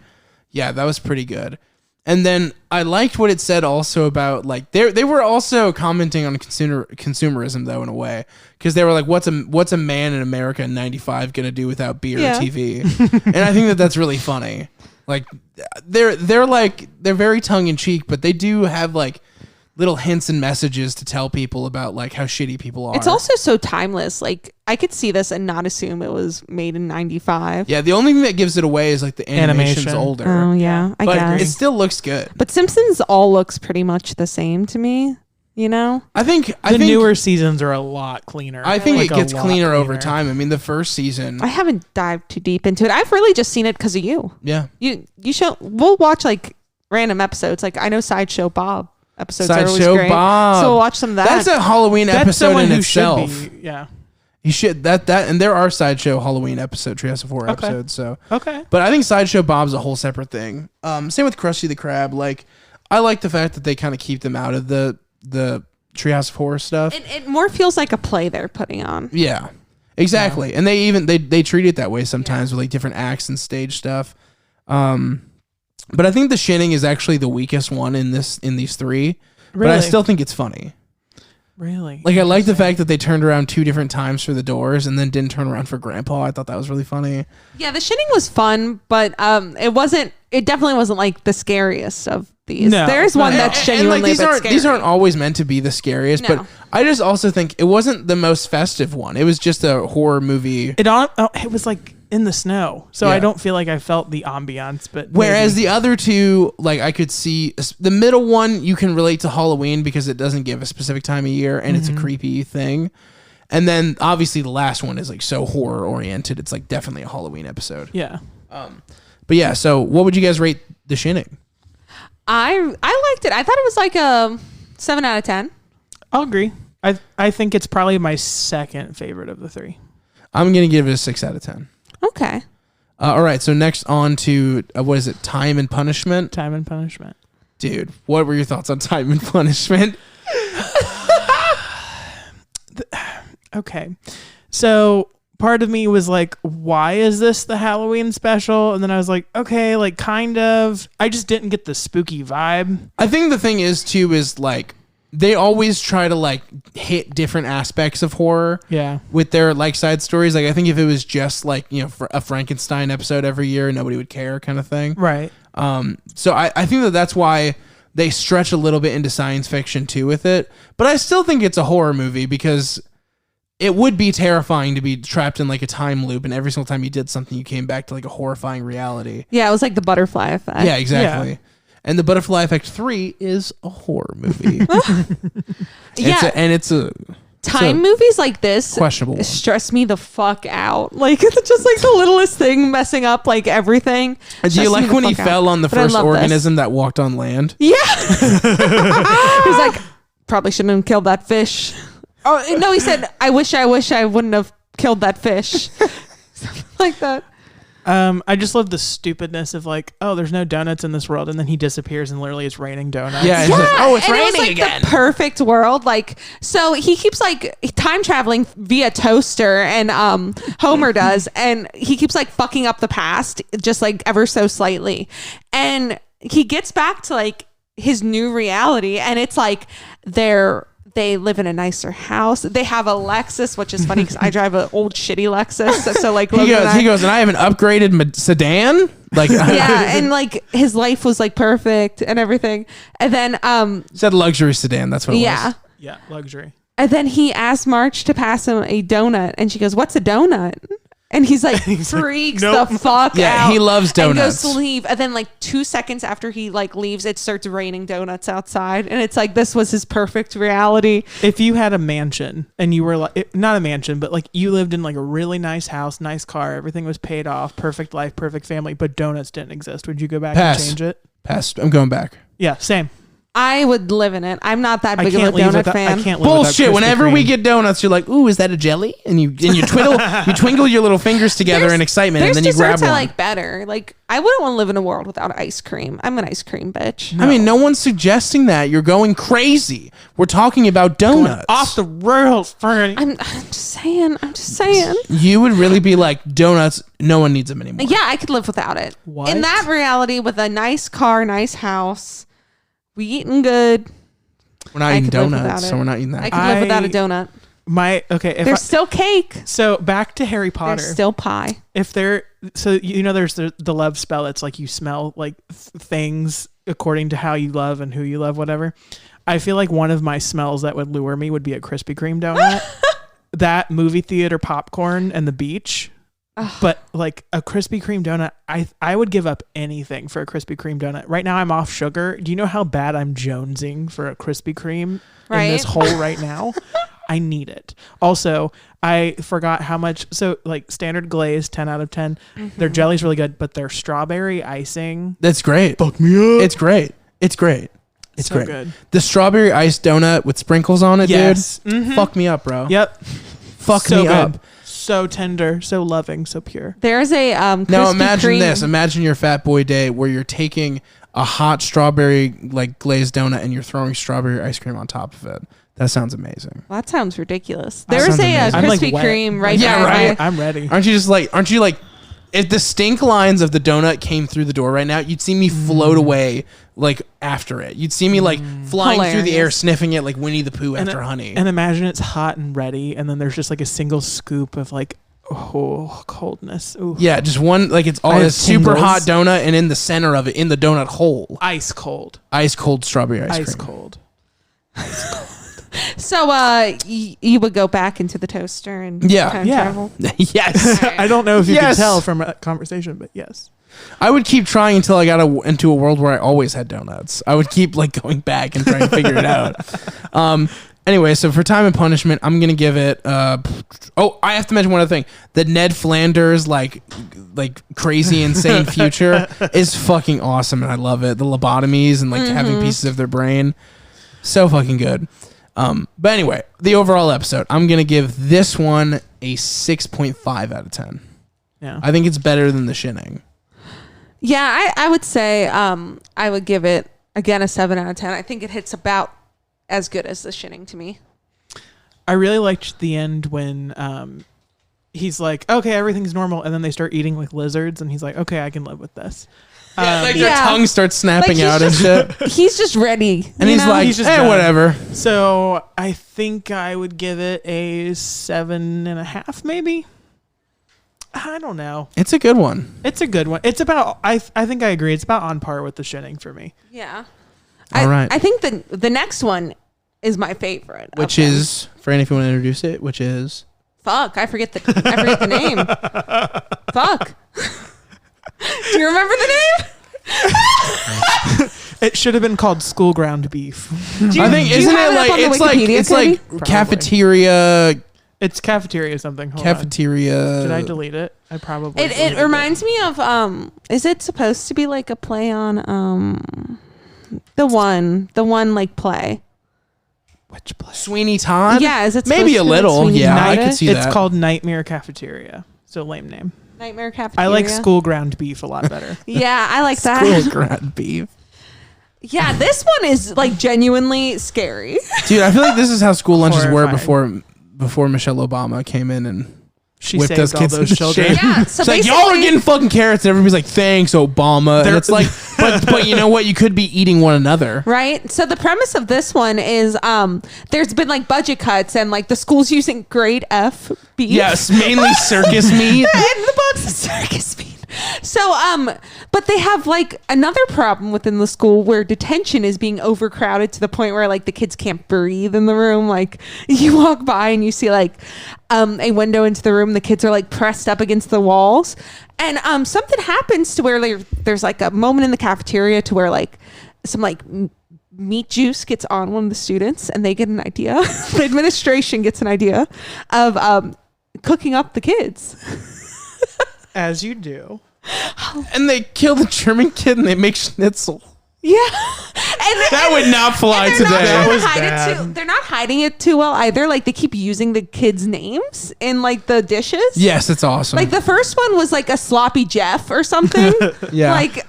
yeah, that was pretty good. And then I liked what it said also about like they were also commenting on consumerism though in a way, because they were like, what's a man in America in '95 gonna do without beer or TV? And I think that's really funny. Like they're very tongue in cheek, but they do have like little hints and messages to tell people about like how shitty people are. It's also so timeless. Like I could see this and not assume it was made in '95. Yeah, the only thing that gives it away is like the animation's Animation. older. Oh yeah, I but guess. it still looks good. But Simpsons all looks pretty much the same to me. You know? I think the newer seasons are a lot cleaner. I think Like, it a gets lot cleaner over time. I mean, the first season. I haven't dived too deep into it. I've really just seen it because of you. Yeah. You show. We'll watch like random episodes. Like I know Sideshow Bob episodes are always Sideshow great. Bob. So we'll watch some of that. That's a Halloween That's episode someone in who itself. should be. Yeah. You should that and there are Sideshow Halloween Treehouse of Horror Okay. episodes. So, Okay. but I think Sideshow Bob's a whole separate thing. Same with Krusty the Krab. Like, I like the fact that they kind of keep them out of the Treehouse of Horror stuff. it more feels like a play they're putting on. Yeah, exactly. And they even they treat it that way sometimes with like different acts and stage stuff. But I think The Shining is actually the weakest one in these three. But I Really? still think it's funny. Really? Like I like the fact that they turned around 2 different times for the doors and then didn't turn around for Grandpa. I thought that was really funny. Yeah, The Shining was fun, but it definitely wasn't like the scariest of these. No. There's one No. that's And, genuinely these a bit aren't scary. these aren't always meant to be the scariest, No. but I just also think it wasn't the most festive one. It was just a horror movie. It was like in the snow, so Yeah. I don't feel like I felt the ambiance. But Whereas maybe. the other two, like I could see the middle one, you can relate to Halloween because it doesn't give a specific time of year and it's a creepy thing. And then obviously the last one is like so horror oriented. It's like definitely a Halloween episode. Yeah. But yeah, so what would you guys rate The Shining? I liked it. I thought it was like a 7 out of 10. I'll agree. I think it's probably my second favorite of the three. I'm going to give it a 6 out of 10. Okay. All right, so next on to, what is it, Time and Punishment? Time and Punishment. Dude, what were your thoughts on Time and Punishment? Okay. So part of me was like, why is this the Halloween special? And then I was like, okay, like kind of. I just didn't get the spooky vibe. I think the thing is, too, is like, they always try to like hit different aspects of horror Yeah. with their like side stories. Like I think if it was just like, you know, for a Frankenstein episode every year, nobody would care kind of thing. Right. So I think that's why they stretch a little bit into science fiction too with it. But I still think it's a horror movie because it would be terrifying to be trapped in like a time loop, and every single time you did something, you came back to like a horrifying reality. Yeah, it was like the butterfly effect. Yeah, exactly. And the Butterfly Effect 3 is a horror movie. It's a Time movies like this questionable one. stress me the fuck out. Like it's just like the littlest thing messing up like everything. Do you like when he fell on the But I first love this. organism that walked on land? Yeah. He's like, probably shouldn't have killed that fish. Oh no, he said, I wish I wouldn't have killed that fish. Something like that. I just love the stupidness of like, oh, there's no donuts in this world, and then he disappears and literally it's raining donuts. Yeah, it's like, oh, it's and raining it was like again. the perfect world. Like, so he keeps like time traveling via toaster, and Homer does, and he keeps like fucking up the past just like ever so slightly, and he gets back to like his new reality, and it's like they live in a nicer house. They have a Lexus, which is funny because I drive an old shitty Lexus. So like he goes, and I have an upgraded sedan. Like yeah, and like his life was like perfect and everything. And then said luxury sedan. That's what it was. Yeah, luxury. And then he asked Marge to pass him a donut, and she goes, "What's a donut?" And he's like, freaks "Nope." the fuck Yeah, out. he loves And goes donuts. to leave. And then like 2 seconds after he like leaves, it starts raining donuts outside. And it's like, this was his perfect reality. If you had a mansion and you were like, not a mansion, but like you lived in like a really nice house, nice car, everything was paid off, perfect life, perfect family, but donuts didn't exist, would you go back Pass. and change it? Pass. I'm going back. Yeah, same. I would live in it. I'm not that I big of a can't leave donut without, fan. I can't live without Bullshit. Krispy Whenever we Kreme. get donuts, you're like, "Ooh, is that a jelly?" And you twinkle your little fingers together in excitement, and then you grab desserts one. I like better. Like I wouldn't want to live in a world without ice cream. I'm an ice cream bitch. I mean, no one's suggesting that. You're going crazy. We're talking about donuts. off the rails, Frani. I'm just saying. I'm just saying. You would really be like, donuts, no one needs them anymore. Yeah, I could live without it. What? In that reality, with a nice car, nice house, we eating good. We're not I eating could live donuts, without so it. we're not eating that. I could live without a donut. If There's still cake. so back to Harry Potter. There's still pie. If there, so you know, there's the love spell. It's like you smell like things according to how you love and who you love, whatever. I feel like one of my smells that would lure me would be a Krispy Kreme donut. That movie theater popcorn and the beach. But like a Krispy Kreme donut, I would give up anything for a Krispy Kreme donut. Right now I'm off sugar. Do you know how bad I'm jonesing for a Krispy Kreme in this hole right now? I need it. Also, I forgot how much. So like standard glaze, 10 out of 10. Their jelly's really good, but their strawberry icing. That's great. Fuck me up. It's great. It's great. It's So great. good. The strawberry iced donut with sprinkles on it, Yes. dude. Fuck me up, bro. Yep. Fuck So me good. up. So tender, so loving, so pure. There's a Now Krispy imagine Kreme. this. Imagine your fat boy day where you're taking a hot strawberry like glazed donut and you're throwing strawberry ice cream on top of it. That sounds amazing. Well, that sounds ridiculous. That There's sounds a amazing. I'm like Krispy wet. Kreme right Yeah, by right. my- I'm ready. Aren't you like if the stink lines of the donut came through the door right now, you'd see me float away like after it. You'd see me like flying through the air, Hilarious. sniffing it like Winnie the Pooh after And- honey. And imagine it's hot and ready, and then there's just like a single scoop of like, oh, coldness. Ooh. Yeah, just one like it's all I have this super tingles. hot donut, and in the center of it, in the donut hole, Ice cold. ice cold strawberry ice Ice cream. cold. So you would go back into the toaster and Yeah. time Yeah. travel. Yes, I don't know if you Yes. can tell from a conversation, but yes. I would keep trying until I got into a world where I always had donuts. I would keep like going back and trying to figure it out. Anyway, so for Time and Punishment, I'm gonna give it. Oh, I have to mention one other thing. The Ned Flanders like crazy insane future is fucking awesome, and I love it. The lobotomies and like having pieces of their brain, so fucking good. But anyway, the overall episode, I'm gonna give this one a 6.5 out of 10. Yeah. I think it's better than The Shining. Yeah, I would say I would give it again a 7 out of 10. I think it hits about as good as The Shining to me. I really liked the end when he's like, okay, everything's normal, and then they start eating like lizards, and he's like, okay, I can live with this. Like Yeah. their tongue starts snapping Like, out and shit. He's just ready. And you he's know? like, He's just hey, done. whatever. So I think I would give it a 7.5, maybe. I don't know. It's a good one. It's a good one. It's about. I think I agree. It's about on par with The Shining for me. Yeah. All right. I think the next one is my favorite. of Which them. is, Franny, if you want to introduce it, which is... Fuck, I forget the name. Fuck. Do you remember the name? It should have been called School Ground Beef. I think, do you isn't have it it up like, on the it's like, Wikipedia, it's Cody? like Probably. cafeteria, It's cafeteria something. Hold on. cafeteria. Did I delete it? I probably. It deleted reminds me of is it supposed to be like a play on the one like play? Which play? Sweeney Todd? Yeah, is it Maybe supposed a to be like little. Sweeney Yeah, Todd? I could see It's that. called Nightmare Cafeteria. So lame name. Nightmare Cafeteria. I like School Ground Beef a lot better. Yeah, I like that. School Ground Beef. Yeah, this one is like genuinely scary. Dude, I feel like this is how school lunches were Horrifying. before Michelle Obama came in and She whipped saved those all kids those into children. shape. Yeah, so It's like, y'all are basically- getting fucking carrots, and everybody's like, thanks, Obama. And They're- it's like, but you know what? You could be eating one another. Right. So the premise of this one is there's been like budget cuts and like the school's using grade F beef. Yes, mainly circus meat. And the box is circus meat. So but they have like another problem within the school where detention is being overcrowded to the point where like the kids can't breathe in the room. Like you walk by and you see like a window into the room, the kids are like pressed up against the walls, and something happens to where there's like a moment in the cafeteria to where like some like meat juice gets on one of the students and they get an idea. The administration gets an idea of cooking up the kids. As you do. And they kill the German kid and they make schnitzel. Yeah, and That would not fly and today. That was they're not hiding it too well either. Like they keep using the kids' names in like the dishes. Yes, it's awesome. Like the first one was like a sloppy Jeff or something. Yeah. Like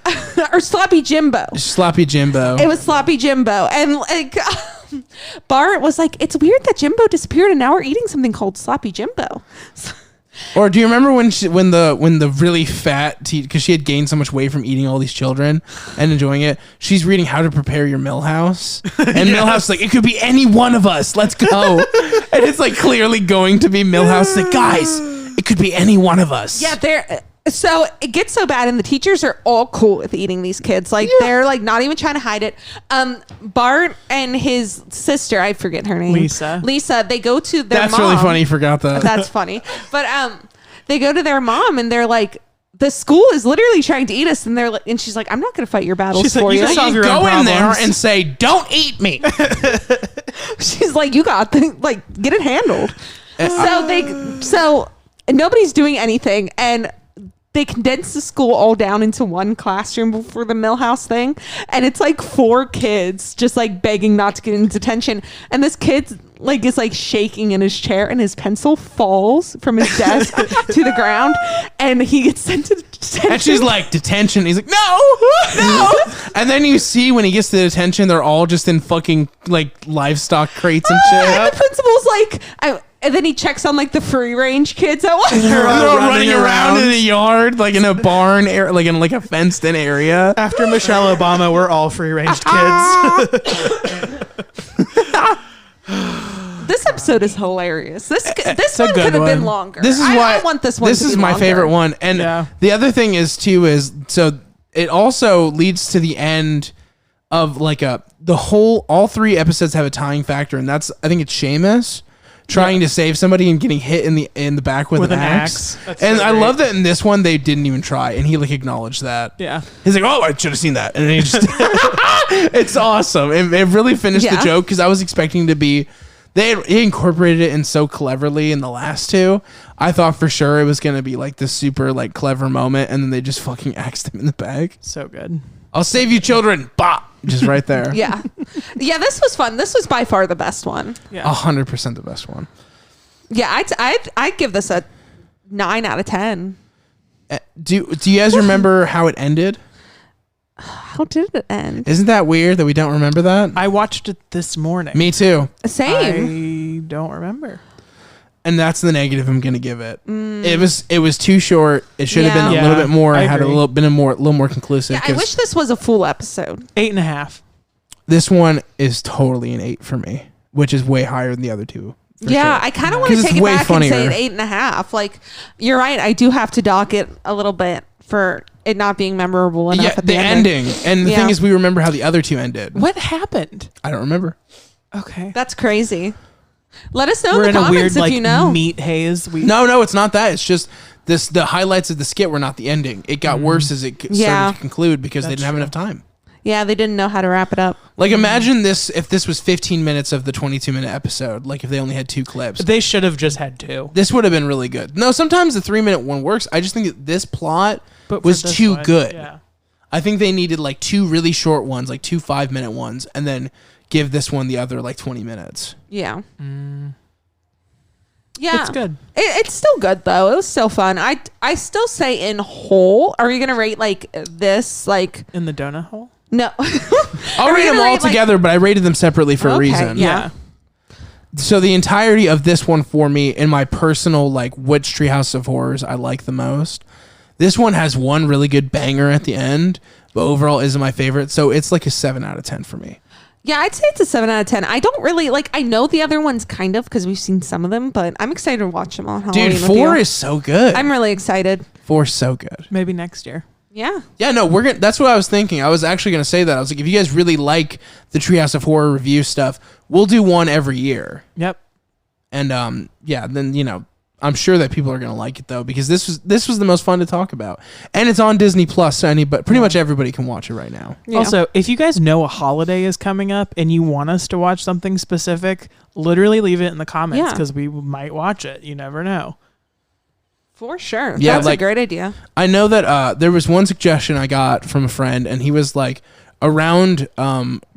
or sloppy Jimbo. Sloppy Jimbo. It was sloppy Jimbo, and like Bart was like, "It's weird that Jimbo disappeared, and now we're eating something called sloppy Jimbo." Or do you remember when the really fat because she had gained so much weight from eating all these children and enjoying it, she's reading How to Prepare Your Millhouse, and Millhouse is like, it could be any one of us. Let's go, and it's like clearly going to be Millhouse. Like, guys, it could be any one of us. Yeah, so it gets so bad, and the teachers are all cool with eating these kids. Like they're like not even trying to hide it. Bart and his sister, I forget her name, Lisa. They go to their That's mom. really funny. You forgot that. That's funny. But they go to their mom and they're like, the school is literally trying to eat us, and they're like, and she's like, I'm not going to fight your battles She's like, for you you. can solve You your own go in there problems. and say, "Don't eat me." She's like, you got the get it handled. So nobody's doing anything, and they condense the school all down into one classroom for the Millhouse thing, and it's like 4 kids just like begging not to get into detention, and this kid like is like shaking in his chair, and his pencil falls from his desk to the ground, and he gets sent to detention. And she's like, "Detention." He's like, "No, no." And then you see when he gets to detention, they're all just in fucking like livestock crates and shit. And the principal's like, and then he checks on like the free range kids at once. They're all running around in a yard, like in a barn, like in like a fenced in area. After Michelle Obama, we're all free range kids. This episode is hilarious. This one a could good have one. been longer. This is I why want this one. This to is be my longer. favorite one, and Yeah. the other thing is too is so it also leads to the end of like all 3 episodes have a tying factor, and that's I think it's Seamus trying to save somebody and getting hit in the back with an axe. That's And so I great. love that in this one they didn't even try, and he like acknowledged that. Yeah. He's like, "Oh, I should have seen that," and then he just it's awesome. It really finished the Yeah. joke because I was expecting to be He incorporated it in so cleverly in the last two. I thought for sure it was gonna be like this super like clever moment, and then they just fucking axed him in the bag. So good. I'll save you, children. Bah, just right there. Yeah. Yeah, this was fun. This was by far the best one. Yeah. 100% the best one. Yeah, I'd give this a 9 out of 10. Do you guys remember how it ended? How did it end? Isn't that weird that we don't remember that? I watched it this morning. Me too. Same. I don't remember. And that's the negative I'm gonna give it. It was too short. It should have been a Yeah. little bit more. I It had a agree. little more conclusive. Yeah, I 'cause wish this was a full episode. 8.5. this one is totally an 8 for me, which is way higher than the other two. for Yeah, sure. I kind of want 'Cause to it's take it way back funnier. and say an 8.5. Like, you're right. I do have to dock it a little bit for it not being memorable enough Yeah, at the ending. And the Yeah. thing is, we remember how the other two ended. What happened? I don't remember. Okay. That's crazy. Let us know We're in in the a comments weird if like you know. meat haze. No, it's not that. It's just this. The highlights of the skit were not the ending. It got worse as it Yeah. started to conclude because they That's didn't have true. enough time. Yeah, they didn't know how to wrap it up. Like, imagine this if this was 15 minutes of the 22-minute episode. Like, if they only had 2 clips. They should have just had 2. This would have been really good. No, sometimes the 3-minute one works. I just think that this plot But for was this too one, good. Yeah. I think they needed like 2 really short ones, like 2 5-minute ones, and then give this one the other like 20 minutes. Yeah. Yeah. It's good. It's still good though. It was still fun. I still say in whole. Are you gonna rate like this? Like In the donut hole? no. I'll Are we rate them gonna all rate, like- together, but I rated them separately for a Okay, reason. yeah. So the entirety of this one for me, in my personal like which Treehouse of Horrors I like the most, this one has one really good banger at the end, but overall isn't my favorite. So it's like a 7 out of 10 for me. Yeah, I'd say it's a 7 out of 10. I don't really like. I know the other ones kind of because we've seen some of them, but I'm excited to watch them on Halloween. Dude, with 4 you. is so good. I'm really excited. 4 is so good. Maybe next year. Yeah. Yeah, no, we're gonna. That's what I was thinking. I was actually gonna say that. I was like, if you guys really like the Treehouse of Horror review stuff, we'll do one every year. Yep. And yeah, then I'm sure that people are gonna like it though, because this was the most fun to talk about, and it's on Disney Plus, so pretty much everybody can watch it right now. Yeah. Also, if you guys know a holiday is coming up and you want us to watch something specific, literally leave it in the comments Yeah. because we might watch it. You never know. For sure. Yeah, That's like- a great idea. I know that there was one suggestion I got from a friend, and he was like, around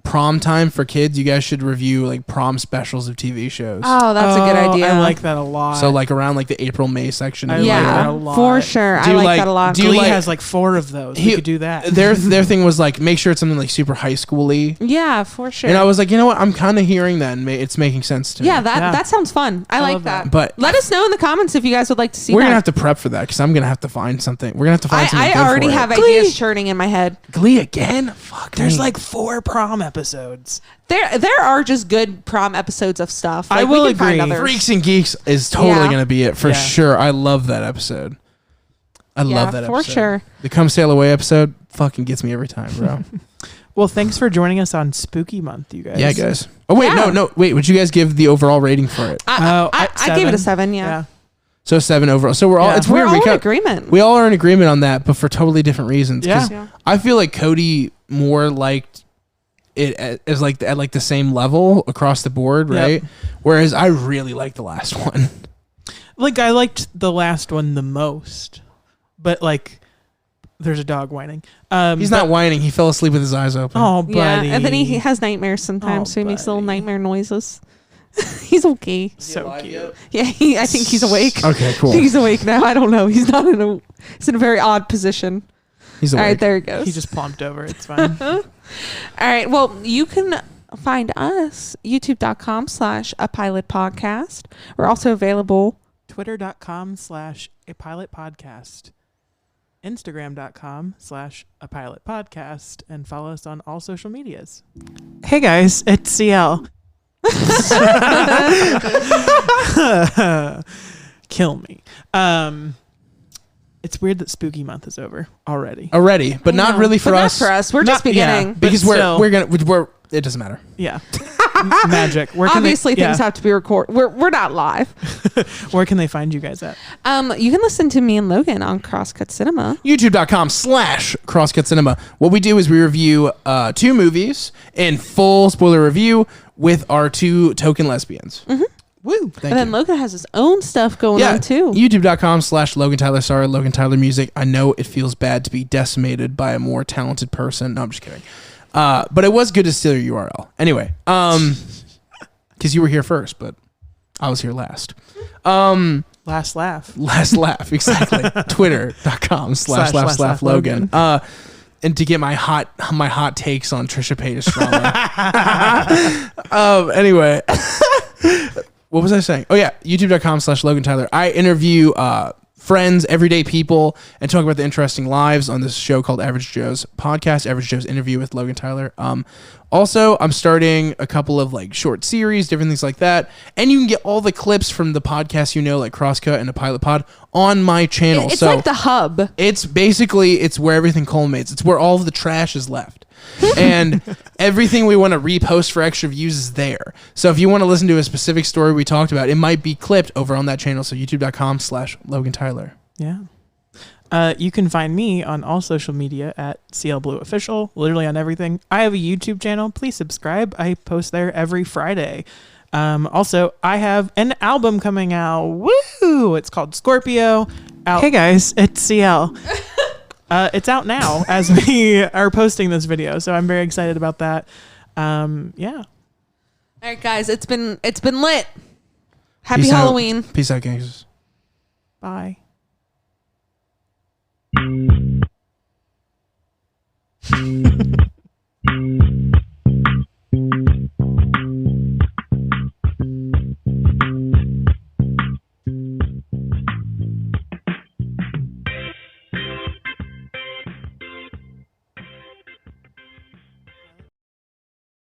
prom time for kids, you guys should review like prom specials of TV shows. Oh, that's a good idea. I like that a lot. So like around like the April May section. I of the like year. that yeah, a lot. for sure. Do I you like like- that a lot. do you Glee like- has like 4 of those. He- We could do that. Their thing was like, make sure it's something like super high school-y. Yeah, for sure. And I was like, you know what? I'm kind of hearing that, and it's making sense to me. yeah, that Yeah. that sounds fun. I like love that. that. But Let us know in the comments if you guys would like to see we're that. gonna have to prep for that because I'm gonna have to find something. We're gonna have to find something. I good already for have it. ideas churning in my head. Glee again. Fuck. There's me. like 4 prom episodes. There are just good prom episodes of stuff. I Like, we will can find agree. others. Freaks and Geeks is totally Yeah. gonna be it for Yeah. sure. I love that episode. I Yeah, love that for episode. sure. The Come Sail Away episode fucking gets me every time, bro. Well, thanks for joining us on Spooky Month, you guys. Yeah, guys. Oh wait, Yeah. no. Wait, would you guys give the overall rating for it? I gave it a 7. Yeah, So 7 overall. So we're all. Yeah. It's we're weird. all in We agreement. all are in agreement on that, but for totally different reasons. 'Cause Yeah. I feel like Cody more liked it as like at like the same level across the board, Yep. right? Whereas I really like the last one. Like, I liked the last one the most. But, like, there's a dog whining. He's not whining. He fell asleep with his eyes open. Oh, buddy. Yeah, and then he has nightmares sometimes, Oh, so he makes little buddy. nightmare noises. He's okay. So cute. Yeah, I think he's awake. Okay, cool. I think he's awake now. I don't know. He's not in a. He's in a very odd position. He's All awake. right, there he goes. He just plumped over. It's fine. All right. Well, you can find us youtube.com/apilotpodcast. We're also available. Twitter.com/apilotpodcast. Instagram.com/apilotpodcast. And follow us on all social medias. Hey guys, it's CL. Kill me. It's weird that Spooky Month is over already. Already, but not No, really for but us. Not for us. We're Not- just beginning. yeah. Because But still. we're gonna. It doesn't matter. Yeah. Magic. Where can Obviously, they, things have to be recorded. We're not live. Where can they find you guys at? You can listen to me and Logan on Crosscut Cinema. YouTube.com/Crosscut Cinema. What we do is we review 2 movies in full spoiler review with our 2 token lesbians. Mm-hmm. Woo! Thank And then you. Logan has his own stuff going on too. YouTube.com/Logan Tyler. Sorry, Logan Tyler Music. I know it feels bad to be decimated by a more talented person. No, I'm just kidding. But it was good to steal your URL. Anyway, because you were here first, but I was here last. Last laugh. Last laugh, exactly. Twitter.com/laugh/Logan. And to get my hot takes on Trisha Paytas drama. Anyway. What was I saying? Oh yeah, YouTube.com/Logan Tyler. I interview friends, everyday people, and talk about the interesting lives on this show called Average Joe's Podcast, Average Joe's Interview with Logan Tyler. Also, I'm starting a couple of like short series, different things like that, and you can get all the clips from the podcasts like Crosscut and the Pilot Pod on my channel. It's like the hub. It's where everything culminates. It's where all of the trash is left. And everything we want to repost for extra views is there. So if you want to listen to a specific story we talked about, it might be clipped over on that channel. So youtube.com/Logan Tyler. Yeah. You can find me on all social media at CL Blue Official, literally on everything. I have a YouTube channel. Please subscribe. I post there every Friday. Also, I have an album coming out. Woo! It's called Scorpio. Hey guys, it's CL. It's out now as we are posting this video, so I'm very excited about that. Yeah. All right, guys, it's been lit. Happy Peace out. Halloween. Peace out, gangsters. Bye.